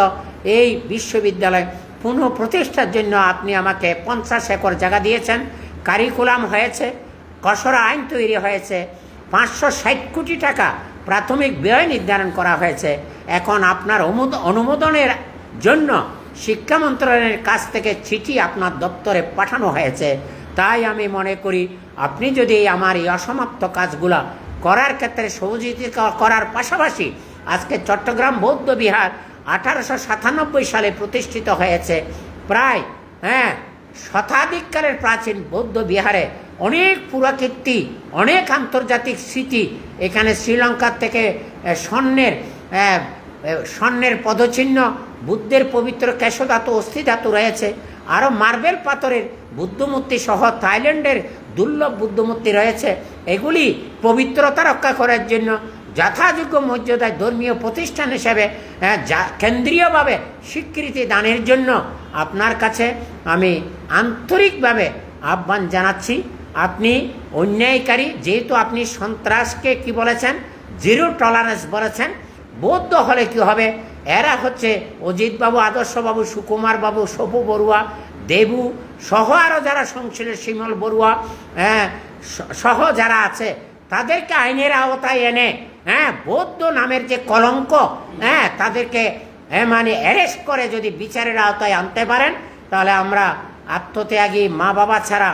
এই বিশ্ববিদ্যালয় পুনঃ প্রতিষ্ঠার জন্য আপনি আমাকে 50 একর জায়গা দিয়েছেন। কারিকুলাম হয়েছে, খসড়া আইন তৈরি হয়েছে, 560 কোটি টাকা প্রাথমিক ব্যয় নির্ধারণ করা হয়েছে। এখন আপনার অনুমোদনের জন্য শিক্ষা মন্ত্রণালয়ের কাছ থেকে চিঠি আপনার দপ্তরে পাঠানো হয়েছে। তাই আমি মনে করি আপনি যদি আমার এই অসমাপ্ত কাজগুলো করার ক্ষেত্রে সহযোগিতা করার পাশাপাশি, আজকে চট্টগ্রাম বৌদ্ধ বিহার 1897 সালে প্রতিষ্ঠিত হয়েছে। প্রায় শতাধিককালের প্রাচীন বৌদ্ধ বিহারে অনেক পুরাকীর্তি, অনেক আন্তর্জাতিক স্মৃতি। এখানে শ্রীলঙ্কার থেকে স্বর্ণের পদচিহ্ন, বুদ্ধের পবিত্র কেশধাতু অস্থিধাতু রয়েছে, আরও মার্বেল পাথরের বুদ্ধমূর্তি সহ থাইল্যান্ডের দুর্লভ বুদ্ধমূর্তি রয়েছে। এগুলি পবিত্রতা রক্ষা করার জন্য যথাযোগ্য মর্যাদায় ধর্মীয় প্রতিষ্ঠান হিসেবে কেন্দ্রীয়ভাবে স্বীকৃতি দানের জন্য আপনার কাছে আমি আন্তরিকভাবে আহ্বান জানাচ্ছি। আপনি অন্যায়কারী, যেহেতু আপনি সন্ত্রাসকে কি বলেছেন, 0 টলারেন্স বলেছেন, বৌদ্ধ হলে কি হবে, এরা হচ্ছে অজিতবাবু, আদর্শবাবু, সুকুমার বাবু, সপু বড়ুয়া, দেবু সহ আরও যারা সংসদের শিমল বড়ুয়া সহ যারা আছে তাদেরকে আইনের আওতায় এনে বৌদ্ধ নামের যে কলঙ্ক তাদেরকে মানে অ্যারেস্ট করে যদি বিচারের আওতায় আনতে পারেন, তাহলে আমরা আত্মত্যাগী মা বাবা ছাড়া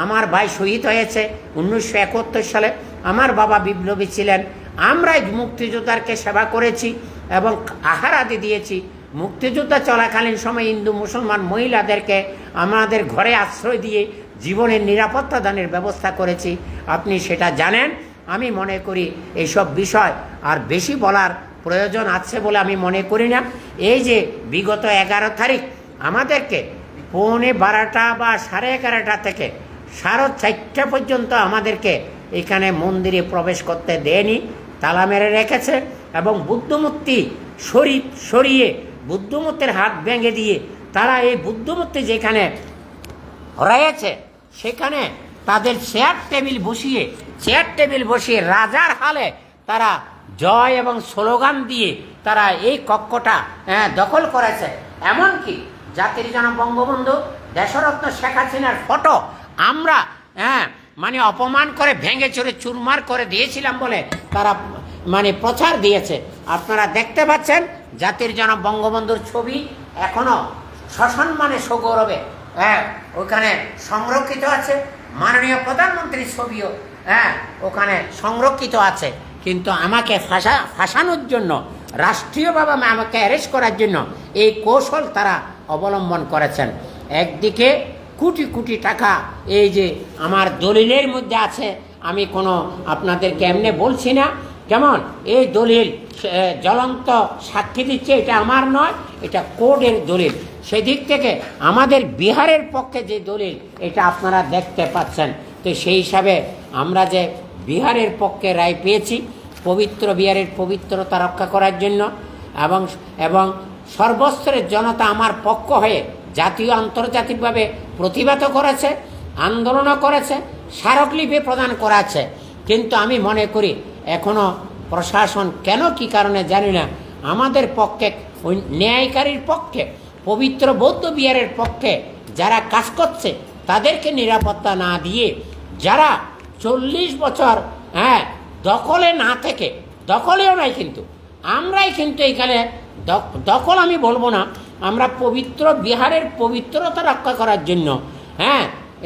আমার ভাই শহীদ হয়েছে 1971 সালে, আমার বাবা বিপ্লবী ছিলেন, আমরাই মুক্তিযোদ্ধাকে সেবা করেছি এবং আহার আদি দিয়েছি। মুক্তিযুদ্ধ চলাকালীন সময় হিন্দু মুসলমান মহিলাদেরকে আমাদের ঘরে আশ্রয় দিয়ে জীবনের নিরাপত্তা দানের ব্যবস্থা করেছি, আপনি সেটা জানেন। আমি মনে করি এইসব বিষয় আর বেশি বলার প্রয়োজন আছে বলে আমি মনে করি না। এই যে বিগত 11 তারিখ আমাদেরকে 12:15 বা 11:30 থেকে 4:30 পর্যন্ত আমাদেরকে এখানে মন্দিরে প্রবেশ করতে দেয়নি, তালা মেরে রেখেছে এবং বুদ্ধমূর্তি সরিয়ে বুদ্ধমূর্তির হাত ভেঙে দিয়ে তারা এই বুদ্ধমূর্তি যেখানে রয়েছে সেখানে তাদের চেয়ার টেবিল বসিয়ে রাজার হালে তারা জয় এবং স্লোগান দিয়ে তারা এই কক্ষটা দখল করেছে। এমনকি জাতির জনক বঙ্গবন্ধু দেশরত্ন শেখ হাসিনার ফটো আমরা মানে অপমান করে ভেঙে চুরে চুরমার করে দিয়েছিলাম বলে তারা মানে প্রচার দিয়েছে। আপনারা দেখতে পাচ্ছেন জাতির জনক বঙ্গবন্ধুর ছবি এখনো সসম্মানে সগৌরবে ওখানে সংরক্ষিত আছে, মাননীয় প্রধানমন্ত্রীর ছবিও ওখানে সংরক্ষিত আছে। কিন্তু আমাকে ফাঁসানোর জন্য, রাষ্ট্রীয়ভাবে আমাকে অ্যারেস্ট করার জন্য এই কৌশল তারা অবলম্বন করেছেন। একদিকে কোটি কোটি টাকা এই যে আমার দলিলের মধ্যে আছে, আমি কোনো আপনাদেরকে এমনি বলছি না, কেমন এই দলিল জ্বলন্ত সাক্ষী দিচ্ছে, এটা আমার নয়, এটা কোর্টের দলিল। সেদিক থেকে আমাদের বিহারের পক্ষে যে দলিল এটা আপনারা দেখতে পাচ্ছেন। তো সেই হিসাবে আমরা যে বিহারের পক্ষে রায় পেয়েছি পবিত্র বিহারের পবিত্রতা রক্ষা করার জন্য এবং সর্বস্তরের জনতা আমার পক্ষ হয়ে জাতীয় আন্তর্জাতিকভাবে প্রতিবাদ করেছে, আন্দোলনও করেছে, স্মারকলিপি প্রদান করাছে। কিন্তু আমি মনে করি এখনো প্রশাসন কেন কি কারণে জানি না আমাদের পক্ষে, ওই ন্যায়কারীর পক্ষে, পবিত্র বৌদ্ধ বিহারের পক্ষে যারা কাজ করছে তাদেরকে নিরাপত্তা না দিয়ে যারা 40 বছর দখলে না থেকে, দখলেও নাই কিন্তু আমরাই কিন্তু এখানে দখল আমি বলবো না, আমরা পবিত্র বিহারের পবিত্রতা রক্ষা করার জন্য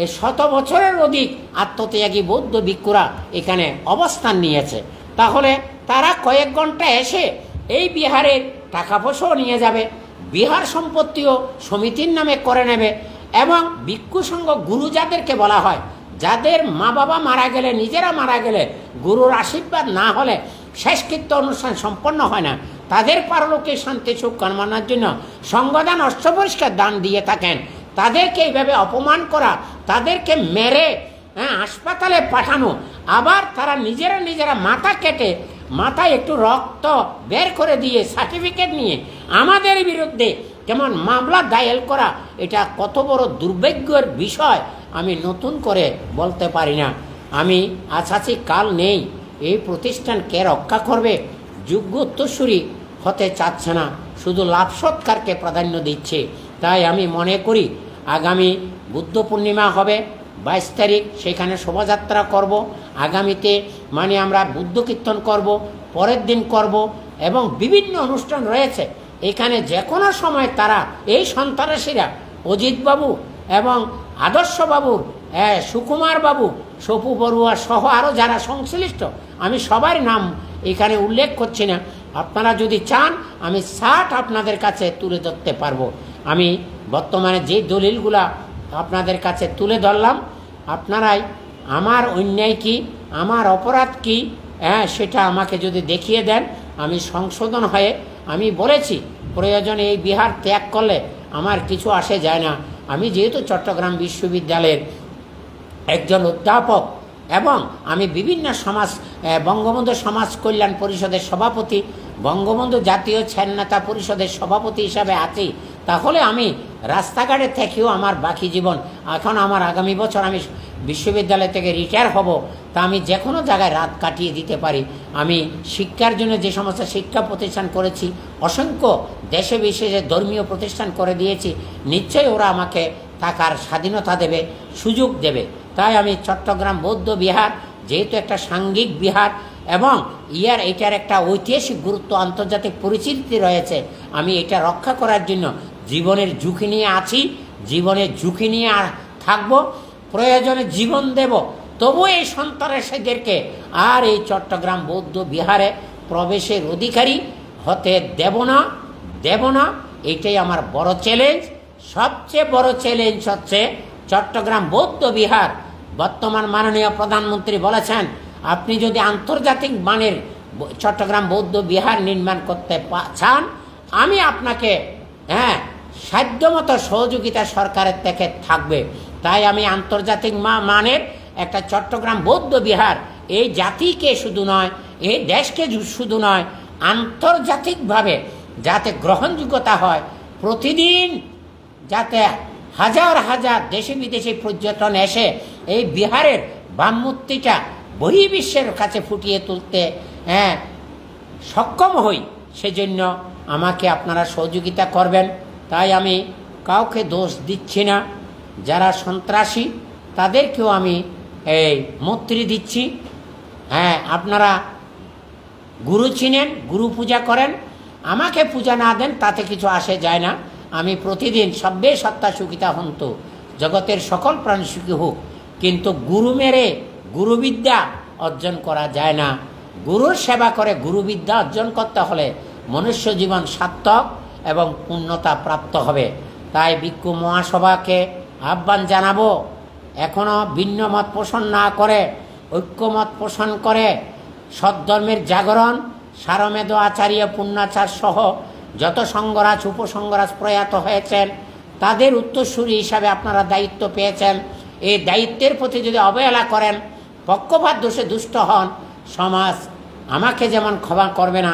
এই 100 বছরের অধিক আত্মত্যাগী বৌদ্ধ ভিক্ষুরা এখানে অবস্থান নিয়েছে। তাহলে তারা কয়েক ঘন্টা এসে এই বিহারের টাকা পয়সাও নিয়ে যাবে, বিহার সম্পত্তিও সমিতির নামে করে নেবে এবং ভিক্ষু সংঘ গুরু যাদেরকে বলা হয়, যাদের মা বাবা মারা গেলে, নিজেরা মারা গেলে গুরুর আশীর্বাদ না হলে শেষকৃত্য অনুষ্ঠান সম্পন্ন হয় না, তাদের পারলোকে শান্তি সুখ কামনার জন্য সংঘদান অষ্টপরিষ্কার দান দিয়ে থাকেন। তাদেরকে এইভাবে অপমান করা, তাদেরকে মেরে হাসপাতালে পাঠানো, আবার তারা নিজেরা মাথা কেটে মাথায় একটু রক্ত বের করে দিয়ে সার্টিফিকেট নিয়ে আমাদের বিরুদ্ধে কেমন মামলা দায়ের করা, এটা কত বড় দুর্ভাগ্যের বিষয় আমি নতুন করে বলতে পারি না। আমি আছি কাল নেই, এই প্রতিষ্ঠান কে রক্ষা করবে? যোগ্য উত্তরসূরি হতে চাচ্ছে না, শুধু লাভ সৎকারকে প্রাধান্য দিচ্ছে। তাই আমি মনে করি আগামী বুদ্ধ পূর্ণিমা হবে 22 তারিখ, সেখানে শোভাযাত্রা করব, আগামীতে মানে আমরা বুদ্ধ কীর্তন করব, পরের দিন করব এবং বিভিন্ন অনুষ্ঠান রয়েছে এখানে। যে কোনো সময় তারা এই সন্ত্রাসীরা অজিতবাবু এবং আদর্শবাবুর সুকুমার বাবু, সপু বড়ুয়া সহ আরও যারা সংশ্লিষ্ট, আমি সবার নাম এখানে উল্লেখ করছি না, আপনারা যদি চান আমি 60 আপনাদের কাছে তুলে ধরতে পারবো। আমি বর্তমানে যে দলিলগুলা আপনাদের কাছে তুলে ধরলাম, আপনারাই আমার অন্যায় কি, আমার অপরাধ কি সেটা আমাকে যদি দেখিয়ে দেন, আমি সংশোধন হয়ে, আমি বলেছি প্রয়োজনে এই বিহার ত্যাগ করলে আমার কিছু আসে যায় না। আমি যেহেতু চট্টগ্রাম বিশ্ববিদ্যালয়ের একজন অধ্যাপক এবং আমি বিভিন্ন বঙ্গবন্ধু সমাজ কল্যাণ পরিষদের সভাপতি, বঙ্গবন্ধু জাতীয় ছাত্রনেতা পরিষদের সভাপতি হিসাবে আছি, তাহলে আমি রাস্তাঘাটে থেকেও আমার বাকি জীবন, এখন আমার আগামী বছর আমি বিশ্ববিদ্যালয় থেকে রিটায়ার হব, তা আমি যে কোনো জায়গায় রাত কাটিয়ে দিতে পারি। আমি শিক্ষার জন্য যে সমস্ত শিক্ষা প্রতিষ্ঠান করেছি, অসংখ্য দেশে বিশেষে ধর্মীয় প্রতিষ্ঠান করে দিয়েছি, নিশ্চয়ই ওরা আমাকে থাকার স্বাধীনতা দেবে, সুযোগ দেবে। তাই আমি চট্টগ্রাম বৌদ্ধ বিহার যেহেতু একটা সাংঘিক বিহার এবং এটার একটা ঐতিহাসিক গুরুত্ব, আন্তর্জাতিক পরিচিতি রয়েছে, আমি এটা রক্ষা করার জন্য জীবনের ঝুঁকি নিয়ে আছি, জীবনের ঝুঁকি নিয়ে থাকবো, প্রয়োজনে জীবন দেব, তবু এই সন্ত্রাসীদেরকে আর এই চট্টগ্রাম বৌদ্ধ বিহারে প্রবেশের অধিকারী হতে দেব না। এটাই আমার বড় চ্যালেঞ্জ। সবচেয়ে বড় চ্যালেঞ্জ হচ্ছে চট্টগ্রাম বৌদ্ধ বিহার। বর্তমান মাননীয় প্রধানমন্ত্রী বলেছেন, আপনি যদি আন্তর্জাতিক মানের চট্টগ্রাম বৌদ্ধ বিহার নির্মাণ করতে চান, আমি আপনাকে সাধ্যমতো সহযোগিতা সরকারের থেকে থাকবে। তাই আমি আন্তর্জাতিক মানের একটা চট্টগ্রাম বৌদ্ধ বিহার এই জাতিকে শুধু নয়, এই দেশকে শুধু নয়, আন্তর্জাতিকভাবে যাতে গ্রহণযোগ্যতা হয়, প্রতিদিন যাতে হাজার হাজার দেশি বিদেশি পর্যটন এসে এই বিহারের ভাবমূর্তিটা বহির্বিশ্বের কাছে ফুটিয়ে তুলতে সক্ষম হই, সেজন্য আমাকে আপনারা সহযোগিতা করবেন। তাই আমি কাউকে দোষ দিচ্ছি না, যারা সন্ত্রাসী তাদেরকেও আমি মৈত্রী দিচ্ছি। আপনারা গুরু চিনেন, গুরু পূজা করেন, আমাকে পূজা না দেন তাতে কিছু আসে যায় না। আমি প্রতিদিন সব্বে সত্তা সুখিতা হন্তু, জগতের সকল প্রাণ সুখী হোক, কিন্তু গুরু মেরে গুরুবিদ্যা অর্জন করা যায় না। গুরুর সেবা করে গুরুবিদ্যা অর্জন করতে হলে মনুষ্য জীবন সার্থক এবং পূর্ণতা প্রাপ্ত হবে। তাই ভিক্ষু মহাসভাকে আহ্বান জানাবো, এখনো ভিন্ন মত পোষণ না করে ঐক্যমত পোষণ করে সদ্ধর্মের জাগরণ, সারমেদ আচার্য পূর্ণাচার সহ যত সংঘরাজ উপসংঘরাজ প্রয়াত হয়েছেন, তাদের উত্তরসূরি হিসাবে আপনারা দায়িত্ব পেয়েছেন। এই দায়িত্বের প্রতি যদি অবহেলা করেন, পক্ষপাত দোষে দুষ্ট হন, সমাজ আমাকে যেমন ক্ষমা করবে না,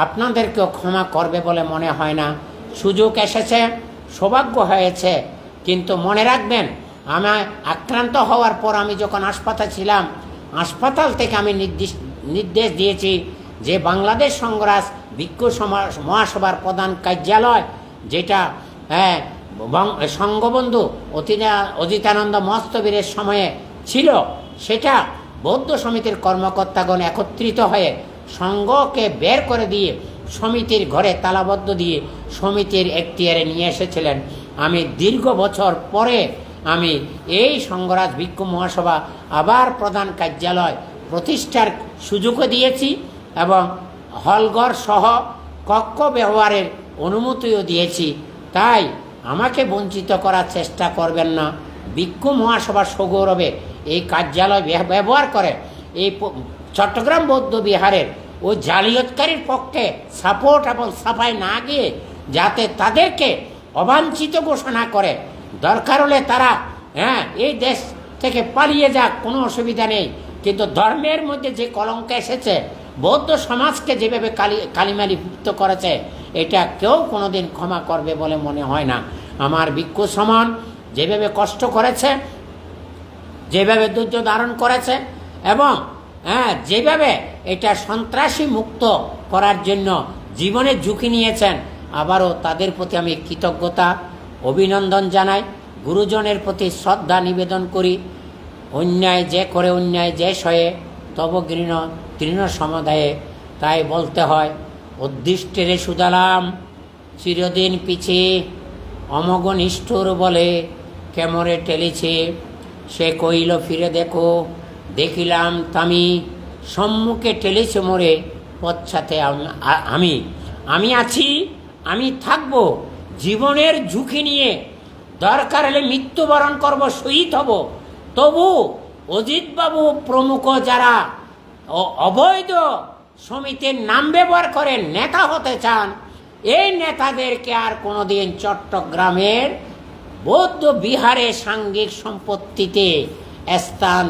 আপনাদেরকেও ক্ষমা করবে বলে মনে হয় না। সুযোগ এসেছে, সৌভাগ্য হয়েছে, কিন্তু মনে রাখবেন, আমার আক্রান্ত হওয়ার পর আমি যখন হাসপাতাল ছিলাম, হাসপাতাল থেকে আমি নির্দেশ দিয়েছি যে বাংলাদেশ সংঘরাজ ভিক্ষু মহাসভার প্রধান কার্যালয়, যেটা সংঘবন্ধু অজিতানন্দ মহস্তবীরের সময়ে ছিল, সেটা বৌদ্ধ সমিতির কর্মকর্তাগণ একত্রিত হয়ে সংঘকে বের করে দিয়ে সমিতির ঘরে তালাবদ্ধ দিয়ে সমিতির এখতিয়ারে নিয়ে এসেছিলেন। আমি দীর্ঘ বছর পরে আমি এই সংঘরাজ ভিক্ষু মহাসভা আবার প্রধান কার্যালয় প্রতিষ্ঠার সুযোগও দিয়েছি এবং হলঘর সহ কক্ষ ব্যবহারের অনুমতিও দিয়েছি। তাই আমাকে বঞ্চিত করার চেষ্টা করবেন না। ভিক্ষু মহাসভা সগৌরবে এই কার্যালয় ব্যবহার করে এই চট্টগ্রাম বৌদ্ধ বিহারের ওই জালিয়াতকারীর পক্ষে সাপোর্ট এবং সাফাই না গিয়ে যাতে তাদেরকে অবাঞ্ছিত ঘোষণা করে, দরকার হলে তারা এই দেশ থেকে পালিয়ে যাক, কোনো অসুবিধা নেই, কিন্তু ধর্মের মধ্যে যে কলঙ্ক এসেছে, বৌদ্ধ সমাজকে যেভাবে কালিমালিপ্ত করেছে, এটা কেউ কোনোদিন ক্ষমা করবে বলে মনে হয় না। আমার ভিক্ষু সমান যেভাবে কষ্ট করেছে, যেভাবে ধৈর্য ধারণ করেছে এবং যেভাবে এটা সন্ত্রাসী মুক্ত করার জন্য জীবনের ঝুঁকি নিয়েছেন, আবারও তাদের প্রতি আমি কৃতজ্ঞতা অভিনন্দন জানাই, গুরুজনের প্রতি শ্রদ্ধা নিবেদন করি। অন্যায় যে করে অন্যায় যে সয়ে তব তৃণ সমুদায়ে, তাই বলতে হয়, উদ্দিষ্টেরে সুদালাম চিরদিন পিছে, অমগ নিষ্ঠুর বলে কেমরে টেলিছে, সে কইল ফিরে দেখো, দেখিলাম তামি, সম্মুখে টেলেছে মোরে, পশ্চাতে আমি আছি, আমি থাকব, জীবনের ঝুঁকি নিয়ে দরকার হলে মৃত্যুবরণ করব, শহীদ হব, তবু অজিতবাবু প্রমুখ যারা অবৈধ সমিতির নাম ব্যবহার করে নেতা হতে চান, এই নেতাদেরকে আর কোনোদিন চট্টগ্রামের বৌদ্ধ বিহারে সাংঘিক সম্পত্তিতে স্থান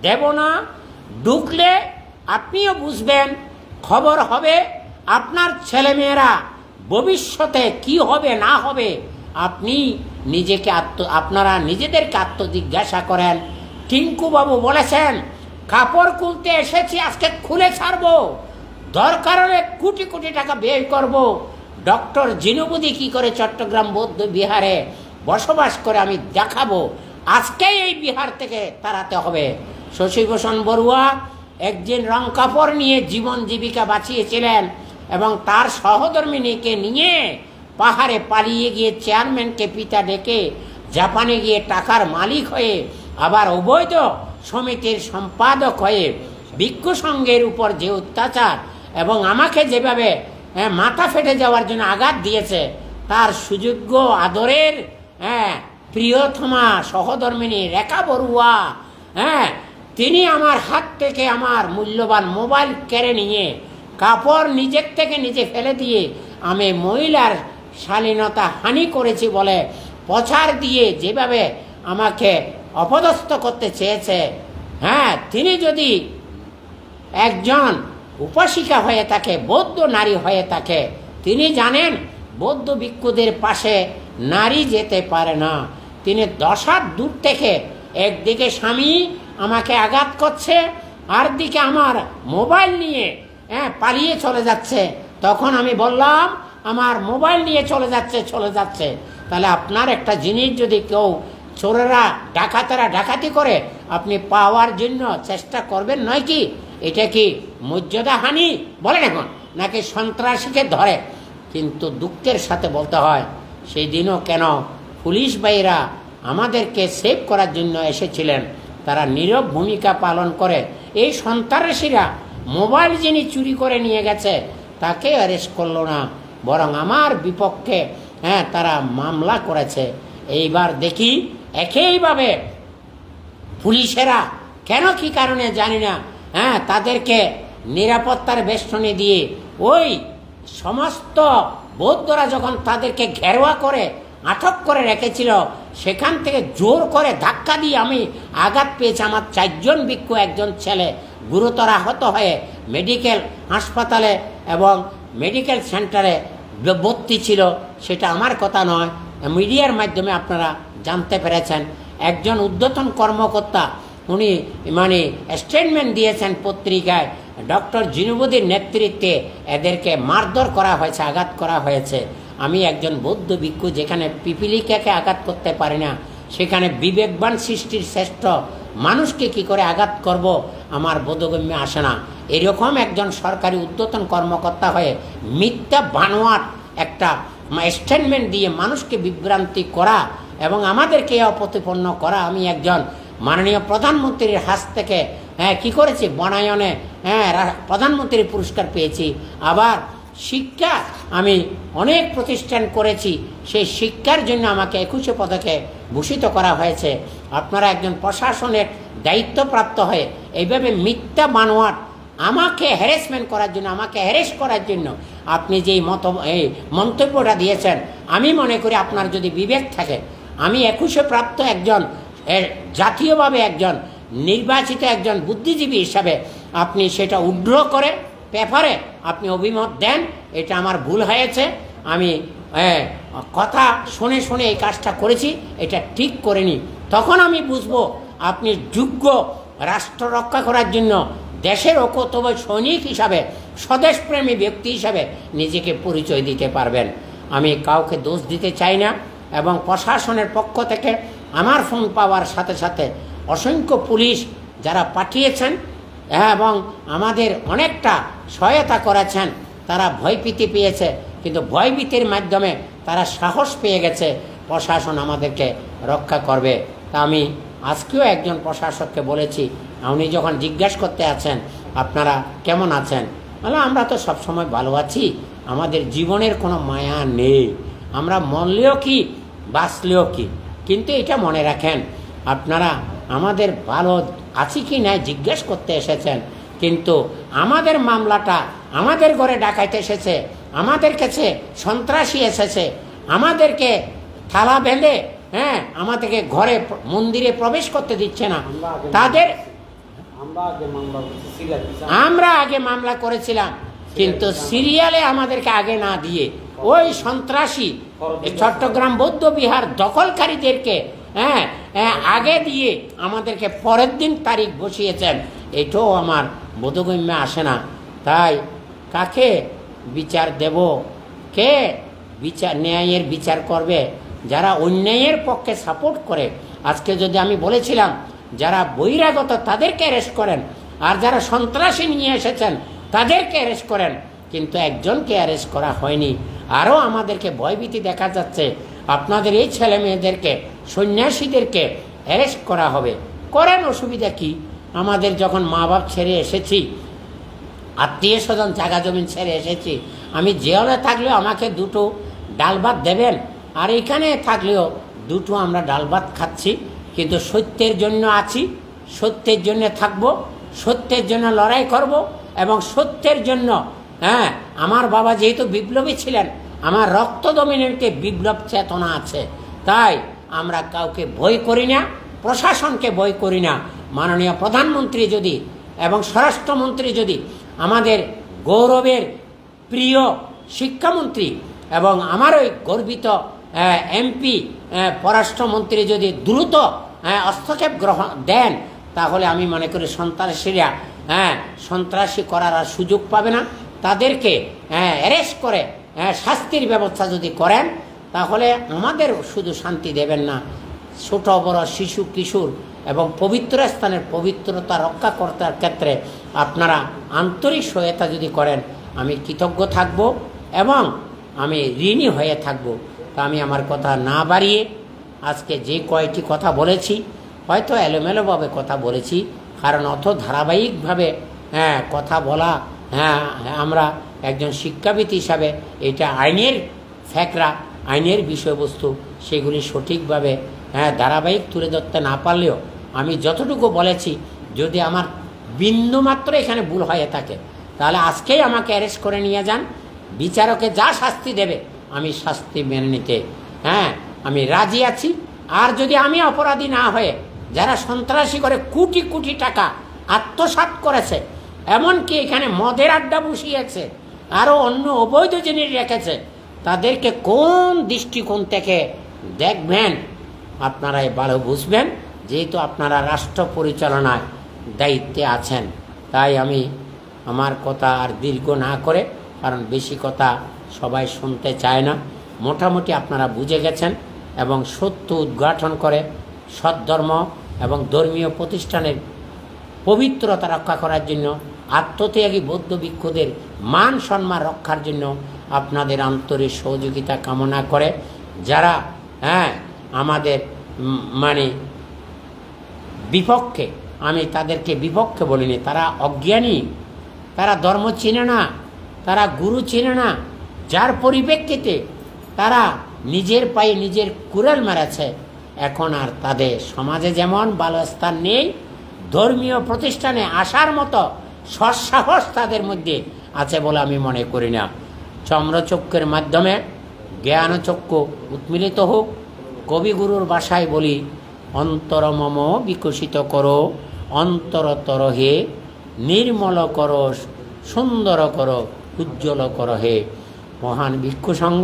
দেব না। ঢুকলে আপনিও বুঝবেন, খবর হবে, আপনার ছেলেমেয়েরা ভবিষ্যতে কি হবে না হবে আপনি আপনারা নিজেদেরকে আত্মজিজ্ঞাসা করেন। টিঙ্কুবাবু বলেছেন, কাপড় খুলতে এসেছি, আজকে খুলে ছাড়বো, দরকার হলে কোটি কোটি টাকা ব্যয় করব। ডক্টর জিনুবুদ্দি কি করে চট্টগ্রাম বৌদ্ধ বিহারে বসবাস করে আমি দেখাবো। আজকেই এই বিহার থেকে তাড়াতে হবে। শশীভূষণ বড়ুয়া একদিন রং কাপড় নিয়ে জীবন জীবিকা বাঁচিয়েছিলেন এবং তার সহধর্মিনীকে নিয়ে পাহাড়ে পালিয়ে গিয়ে চেয়ারম্যানকে পিতা ডেকে জাপানে গিয়ে টাকার মালিক হয়ে আবার অবৈধ সমিতির সম্পাদক হয়ে ভিক্ষু সংঘের উপর যে অত্যাচার এবং আমাকে যেভাবে মাথা ফেটে যাওয়ার জন্য আঘাত দিয়েছে, তার সুযোগ্য আদরের প্রিয়তমা সহধর্মিনী রেখা বড়ুয়া তিনি আমার হাত থেকে আমার মূল্যবান মোবাইল কেড়ে নিয়ে কাপড় নিজের থেকে নিজে ফেলে দিয়ে আমি মহিলার শালীনতা হানি করেছি বলে প্রচার দিয়ে যেভাবে আমাকে অপদস্থ করতে চেয়েছে, তিনি যদি একজন উপাসিকা হয়ে থাকে, বৌদ্ধ নারী হয়ে থাকে, তিনি জানেন বৌদ্ধ ভিক্ষুদের পাশে নারী যেতে পারে না। তিনি 10 হাত দূর থেকে একদিকে স্বামী আমাকে আঘাত করছে, আর দিকে আমার মোবাইল নিয়ে পালিয়ে চলে যাচ্ছে। তখন আমি বললাম আমার মোবাইল নিয়ে চলে যাচ্ছে। তাহলে আপনার একটা জিনিস যদি কেউ চোরেরা ডাকাতেরা ডাকাতি করে আপনি পাওয়ার জন্য চেষ্টা করবেন নয় কি? এটা কি মর্যাদা হানি বলেন এখন, নাকি সন্ত্রাসীকে ধরে? কিন্তু দুঃখের সাথে বলতে হয় সেই দিনও কেন পুলিশ ভাইরা আমাদেরকে সেভ করার জন্য এসেছিলেন, তারা নীরব ভূমিকা পালন করে এই সন্ত্রাসীরা মোবাইল যিনি চুরি করে নিয়ে গেছে তাকে অ্যারেস্ট করলো না, বরং আমার বিপক্ষে তারা মামলা করেছে। এইবার দেখি একইভাবে পুলিশেরা কেন কি কারণে জানি না তাদেরকে নিরাপত্তার বেষ্টনী দিয়ে ওই সমস্ত বৌদ্ধরা যখন তাদেরকে ঘেরোয়া করে আটক করে রেখেছিল সেখান থেকে জোর করে ধাক্কা দিয়ে আমি আঘাত পেয়েছি। আমার 4 জন ভিক্ষু, 1 জন ছেলে গুরুতর আহত হয়ে মেডিকেল হাসপাতালে এবং মেডিকেল সেন্টারে ভর্তি ছিল। সেটা আমার কথা নয়, মিডিয়ার মাধ্যমে আপনারা জানতে পেরেছেন। একজন ঊর্ধ্বতন কর্মকর্তা উনি স্টেটমেন্ট দিয়েছেন পত্রিকায়, ডক্টর জিনুবুদ্দির নেতৃত্বে এদেরকে মারধর করা হয়েছে, আঘাত করা হয়েছে। আমি একজন বৌদ্ধ ভিক্ষু, যেখানে পিপিলিকাকে আঘাত করতে পারি না সেখানে বিবেকবান সৃষ্টির শ্রেষ্ঠ মানুষকে কি করে আঘাত করব আমার বোধগম্যে আসে না। এরকম একজন সরকারি ঊর্ধ্বতন কর্মকর্তা হয়ে মিথ্যা বানোয়াট একটা স্টেটমেন্ট দিয়ে মানুষকে বিভ্রান্তি করা এবং আমাদেরকে অপ্রতিপন্ন করা। আমি একজন মাননীয় প্রধানমন্ত্রীর হাত থেকে কি করেছি, বনায়নে প্রধানমন্ত্রীর পুরস্কার পেয়েছি। আবার শিক্ষা আমি অনেক প্রতিষ্ঠান করেছি, সেই শিক্ষার জন্য আমাকে 21 পদকে ভূষিত করা হয়েছে। আপনারা একজন প্রশাসনের দায়িত্বপ্রাপ্ত হয়ে এইভাবে মিথ্যা বানোয়াট আমাকে হ্যারাসমেন্ট করার জন্য, আমাকে হ্যারেস করার জন্য আপনি যেই মন্তব্যটা দিয়েছেন, আমি মনে করি আপনার যদি বিবেক থাকে, আমি 21 প্রাপ্ত একজন জাতীয়ভাবে একজন নির্বাচিত একজন বুদ্ধিজীবী হিসাবে আপনি সেটা উড্র করে পেপারে আপনি অভিমত দেন, এটা আমার ভুল হয়েছে, আমি কথা শুনে শুনে এই কাজটা করেছি, এটা ঠিক করিনি। তখন আমি বুঝবো আপনি যোগ্য রাষ্ট্র রক্ষা করার জন্য দেশের অকতব্য সৈনিক হিসাবে, স্বদেশপ্রেমী ব্যক্তি হিসাবে নিজেকে পরিচয় দিতে পারবেন। আমি কাউকে দোষ দিতে চাই না এবং প্রশাসনের পক্ষ থেকে আমার ফোন পাওয়ার সাথে সাথে অসংখ্য পুলিশ যারা পাঠিয়েছেন এবং আমাদের অনেকটা সহায়তা করেছেন, তারা ভয়ভীতি পেয়েছে, কিন্তু ভয়ভীতির মাধ্যমে তারা সাহস পেয়ে গেছে প্রশাসন আমাদেরকে রক্ষা করবে। তা আমি আজকেও একজন প্রশাসককে বলেছি, উনি যখন জিজ্ঞাসা করতে আছেন আপনারা কেমন আছেন, বলে আমরা তো সবসময় ভালো আছি, আমাদের জীবনের কোনো মায়া নেই, আমরা মরলেও কি বাঁচলেও কি। কিন্তু এটা মনে রাখেন, আপনারা আমাদের ভালো আছি কি না জিজ্ঞেস করতে এসেছেন, কিন্তু আমাদের মামলাটা আমাদের ঘরে ডাকাইতে এসেছে, আমাদের কাছে সন্ত্রাসী এসেছে, আমাদেরকে থালা বেঁধে আমাদেরকে ঘরে মন্দিরে প্রবেশ করতে দিচ্ছে না। তাদের আমরা আগে মামলা করেছিলাম, কিন্তু সিরিয়ালে আমাদেরকে আগে না দিয়ে ওই সন্ত্রাসী চট্টগ্রাম বৌদ্ধ বিহার দখলকারীদেরকে আগে দিয়ে আমাদেরকে পরের দিন তারিখ বসিয়েছেন। এটাও আমার বোধগম্যে আসে না। তাই কাকে বিচার দেব, কে বিচার ন্যায়ের বিচার করবে? যারা অন্যায়ের পক্ষে সাপোর্ট করে। আজকে যদি আমি বলেছিলাম যারা বহিরাগত তাদেরকে অ্যারেস্ট করেন, আর যারা সন্ত্রাসী নিয়ে এসেছেন তাদেরকে অ্যারেস্ট করেন, কিন্তু একজনকে অ্যারেস্ট করা হয়নি। আরও আমাদেরকে ভয়ভীতি দেখা যাচ্ছে আপনাদের এই ছেলে মেয়েদেরকে, সন্ন্যাসীদেরকে অ্যারেস্ট করা হবে। করেন, অসুবিধা কি? আমাদের যখন মা বাপ ছেড়ে এসেছি, আত্মীয় স্বজন জায়গা জমিন ছেড়ে এসেছি, আমি জেলে থাকলেও আমাকে দুটো ডাল ভাত দেবেন, আর এখানে থাকলেও দুটো আমরা ডাল ভাত খাচ্ছি। কিন্তু সত্যের জন্য আছি, সত্যের জন্য থাকবো, সত্যের জন্য লড়াই করব, এবং সত্যের জন্য আমার বাবা যেহেতু বিপ্লবী ছিলেন, আমার রক্ত দমিনেরকে বিপ্লব চেতনা আছে। তাই আমরা কাউকে ভয় করি না, প্রশাসনকে ভয় করি না। মাননীয় প্রধানমন্ত্রী যদি এবং স্বরাষ্ট্রমন্ত্রী যদি, আমাদের গৌরবের প্রিয় শিক্ষামন্ত্রী এবং আমার ওই গর্বিত এমপি পররাষ্ট্রমন্ত্রী যদি দ্রুত হস্তক্ষেপ গ্রহণ দেন, তাহলে আমি মনে করি সন্ত্রাসীরা সন্ত্রাসী করার আর সুযোগ পাবে না। তাদেরকে অ্যারেস্ট করে শাস্তির ব্যবস্থা যদি করেন, তাহলে আমাদের শুধু শান্তি দেবেন না, ছোট বড় শিশু কিশোর এবং পবিত্র স্থানের পবিত্রতা রক্ষা করার ক্ষেত্রে আপনারা আন্তরিক সহায়তা যদি করেন, আমি কৃতজ্ঞ থাকব এবং আমি ঋণী হয়ে থাকব। তা আমি আমার কথা না বাড়িয়ে আজকে যে কয়টি কথা বলেছি, হয়তো এলোমেলোভাবে কথা বলেছি, কারণ অত ধারাবাহিকভাবে কথা বলা, আমরা একজন শিক্ষাবিদ হিসাবে এটা আইনের ফ্যাকরা, আইনের বিষয়বস্তু, সেগুলি সঠিকভাবে ধারাবাহিক তুলে ধরতে না পারলেও আমি যতটুকু বলেছি, যদি আমার বিন্দুমাত্র এখানে ভুল হয়ে থাকে, তাহলে আজকেই আমাকে অ্যারেস্ট করে নিয়ে যান। বিচারকে যা শাস্তি দেবে আমি শাস্তি মেনে নিতে আমি রাজি আছি। আর যদি আমি অপরাধী না হয়ে, যারা সন্ত্রাসী করে কোটি কোটি টাকা আত্মসাৎ করেছে, এমনকি এখানে মদের আড্ডা বসিয়েছে, আরও অন্য অবৈধ জিনিস রেখেছে, তাদেরকে কোন দৃষ্টিকোণ থেকে দেখবেন আপনারাই ভালো বুঝবেন, যেহেতু আপনারা রাষ্ট্র পরিচালনায় দায়িত্বে আছেন। তাই আমি আমার কথা আর দীর্ঘ না করে, কারণ বেশি কথা সবাই শুনতে চায় না, মোটামুটি আপনারা বুঝে গেছেন, এবং সত্য উদ্ঘাটন করে সৎধর্ম এবং ধর্মীয় প্রতিষ্ঠানের পবিত্রতা রক্ষা করার জন্য, আত্মত্যাগী বৌদ্ধ ভিক্ষুদের মান সম্মান রক্ষার জন্য আপনাদের আন্তরিক সহযোগিতা কামনা করে, যারা আমাদের মানে বিপক্ষে, আমি তাদেরকে বিপক্ষে বলিনি, তারা অজ্ঞানী, তারা ধর্ম চিনে না, তারা গুরু চিনে না, যার পরিপ্রেক্ষিতে তারা নিজের পায়ে নিজের কুড়াল মেরেছে। এখন আর তাদের সমাজে যেমন ভালো স্থান নেই, ধর্মীয় প্রতিষ্ঠানে আসার মতো সৎসাহস তাদের মধ্যে আছে বলে আমি মনে করি না। চম্রচক্ষের মাধ্যমে জ্ঞানচক্ষু উৎমিলিত হোক। কবিগুরুর ভাষায় বলি, অন্তর মম বিকশিত করো, অন্তরতর হে, নির্মল করো, সুন্দর করো, উজ্জ্বল করো হে। মহান ভিক্ষু সংঘ,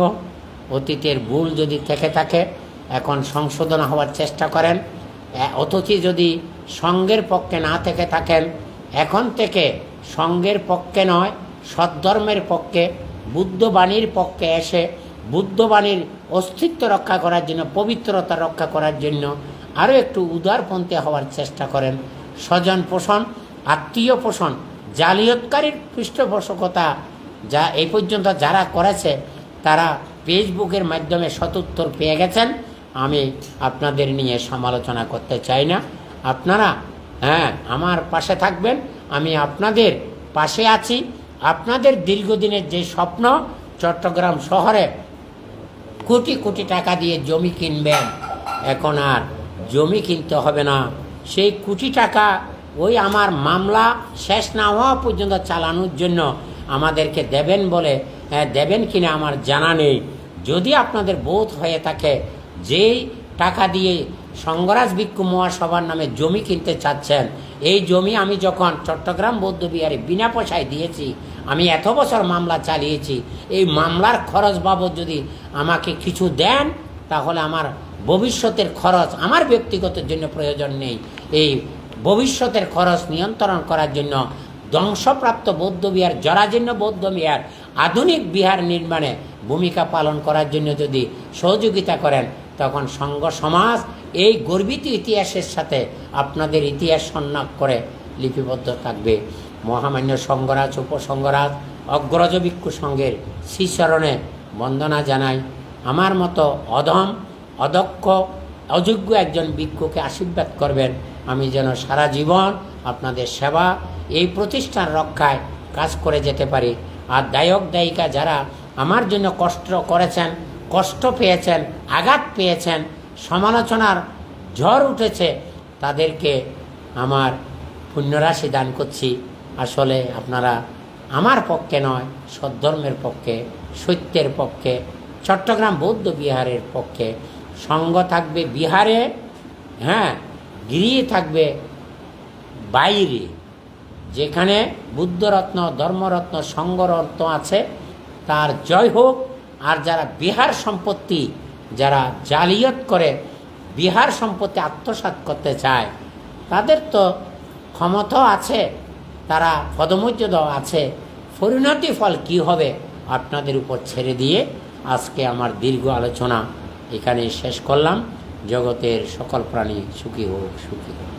অতীতের ভুল যদি থেকে থাকে এখন সংশোধন হওয়ার চেষ্টা করেন। অথচ যদি সঙ্ঘের পক্ষে না থেকে থাকেন, এখন থেকে সঙ্ঘের পক্ষে নয়, সদ্ধর্মের পক্ষে, বুদ্ধবাণীর পক্ষে এসে বুদ্ধবাণীর অস্তিত্ব রক্ষা করার জন্য, পবিত্রতা রক্ষা করার জন্য আরও একটু উদারপন্থী হওয়ার চেষ্টা করেন। স্বজন পোষণ, আত্মীয় পোষণ, জালিয়াতকারীর পৃষ্ঠপোষকতা যা এই পর্যন্ত যারা করেছে, তারা ফেসবুকের মাধ্যমে সদুত্তর পেয়ে গেছেন। আমি আপনাদের নিয়ে সমালোচনা করতে চাই না। আপনারা আমার পাশে থাকবেন, আমি আপনাদের পাশে আছি। আপনাদের দীর্ঘদিনের যে স্বপ্ন, চট্টগ্রাম শহরে কোটি কোটি টাকা দিয়ে জমি কিনবেন, এখন আর জমি কিনতে হবে না। সেই কোটি টাকা ওই আমার মামলা শেষ না হওয়া পর্যন্ত চালানোর জন্য আমাদেরকে দেবেন বলে, দেবেন কিনা আমার জানা নেই। যদি আপনাদের বোধ হয়ে থাকে যেই টাকা দিয়ে সঙ্গরাজ ভিক্ষু মহাসভার নামে জমি কিনতে চাচ্ছেন, এই জমি আমি যখন চট্টগ্রাম বৌদ্ধবিহারে বিনা পয়সায় দিয়েছি, আমি এত বছর মামলা চালিয়েছি, এই মামলার খরচ বাবদ যদি আমাকে কিছু দেন, তাহলে আমার ভবিষ্যতের খরচ আমার ব্যক্তিগত জন্য প্রয়োজন নেই। এই ভবিষ্যতের খরচ নিয়ন্ত্রণ করার জন্য ধ্বংসপ্রাপ্ত বৌদ্ধবিহার, জরাজীর্ণ বৌদ্ধবিহার আধুনিক বিহার নির্মাণে ভূমিকা পালন করার জন্য যদি সহযোগিতা করেন, তখন সংঘ সমাজ এই গর্বিত ইতিহাসের সাথে আপনাদের ইতিহাস সন্ন্যাস করে লিপিবদ্ধ থাকবে। মহামান্য সংঘরাজ, উপসংঘরাজ, অগ্রজ ভিক্ষু সংঘের শ্রীচরণে বন্দনা জানাই। আমার মতো অধম, অদক্ষ, অযোগ্য একজন ভিক্ষুকে আশীর্বাদ করবেন, আমি যেন সারা জীবন আপনাদের সেবা, এই প্রতিষ্ঠান রক্ষায় কাজ করে যেতে পারি। আর দায়ক দায়িকা যারা আমার জন্য কষ্ট করেছেন, কষ্ট পেয়েছেন, আঘাত পেয়েছেন, সমালোচনার ঝড় উঠেছে, তাদেরকে আমার পুণ্যরাশি দান করছি। আসলে আপনারা আমার পক্ষে নয়, সদ্ধর্মের পক্ষে, সত্যের পক্ষে, চট্টগ্রাম বৌদ্ধ বিহারের পক্ষে। সঙ্গ থাকবে বিহারে, হ্যাঁ, গৃহ থাকবে বাইরে, যেখানে বুদ্ধরত্ন, ধর্মরত্ন, সংঘরত্ন আছে, তার জয় হোক। আর যারা বিহার সম্পত্তি, যারা জালিয়াত করে বিহার সম্পত্তি আত্মসাৎ করতে চায়, তাদের তো ক্ষমতাও আছে, তারা পদমর্যাদাও আছে, পরিণতি ফল কি হবে আপনাদের উপর ছেড়ে দিয়ে আজকে আমার দীর্ঘ আলোচনা এখানে শেষ করলাম। জগতের সকল প্রাণী সুখী হোক, সুখী হোক।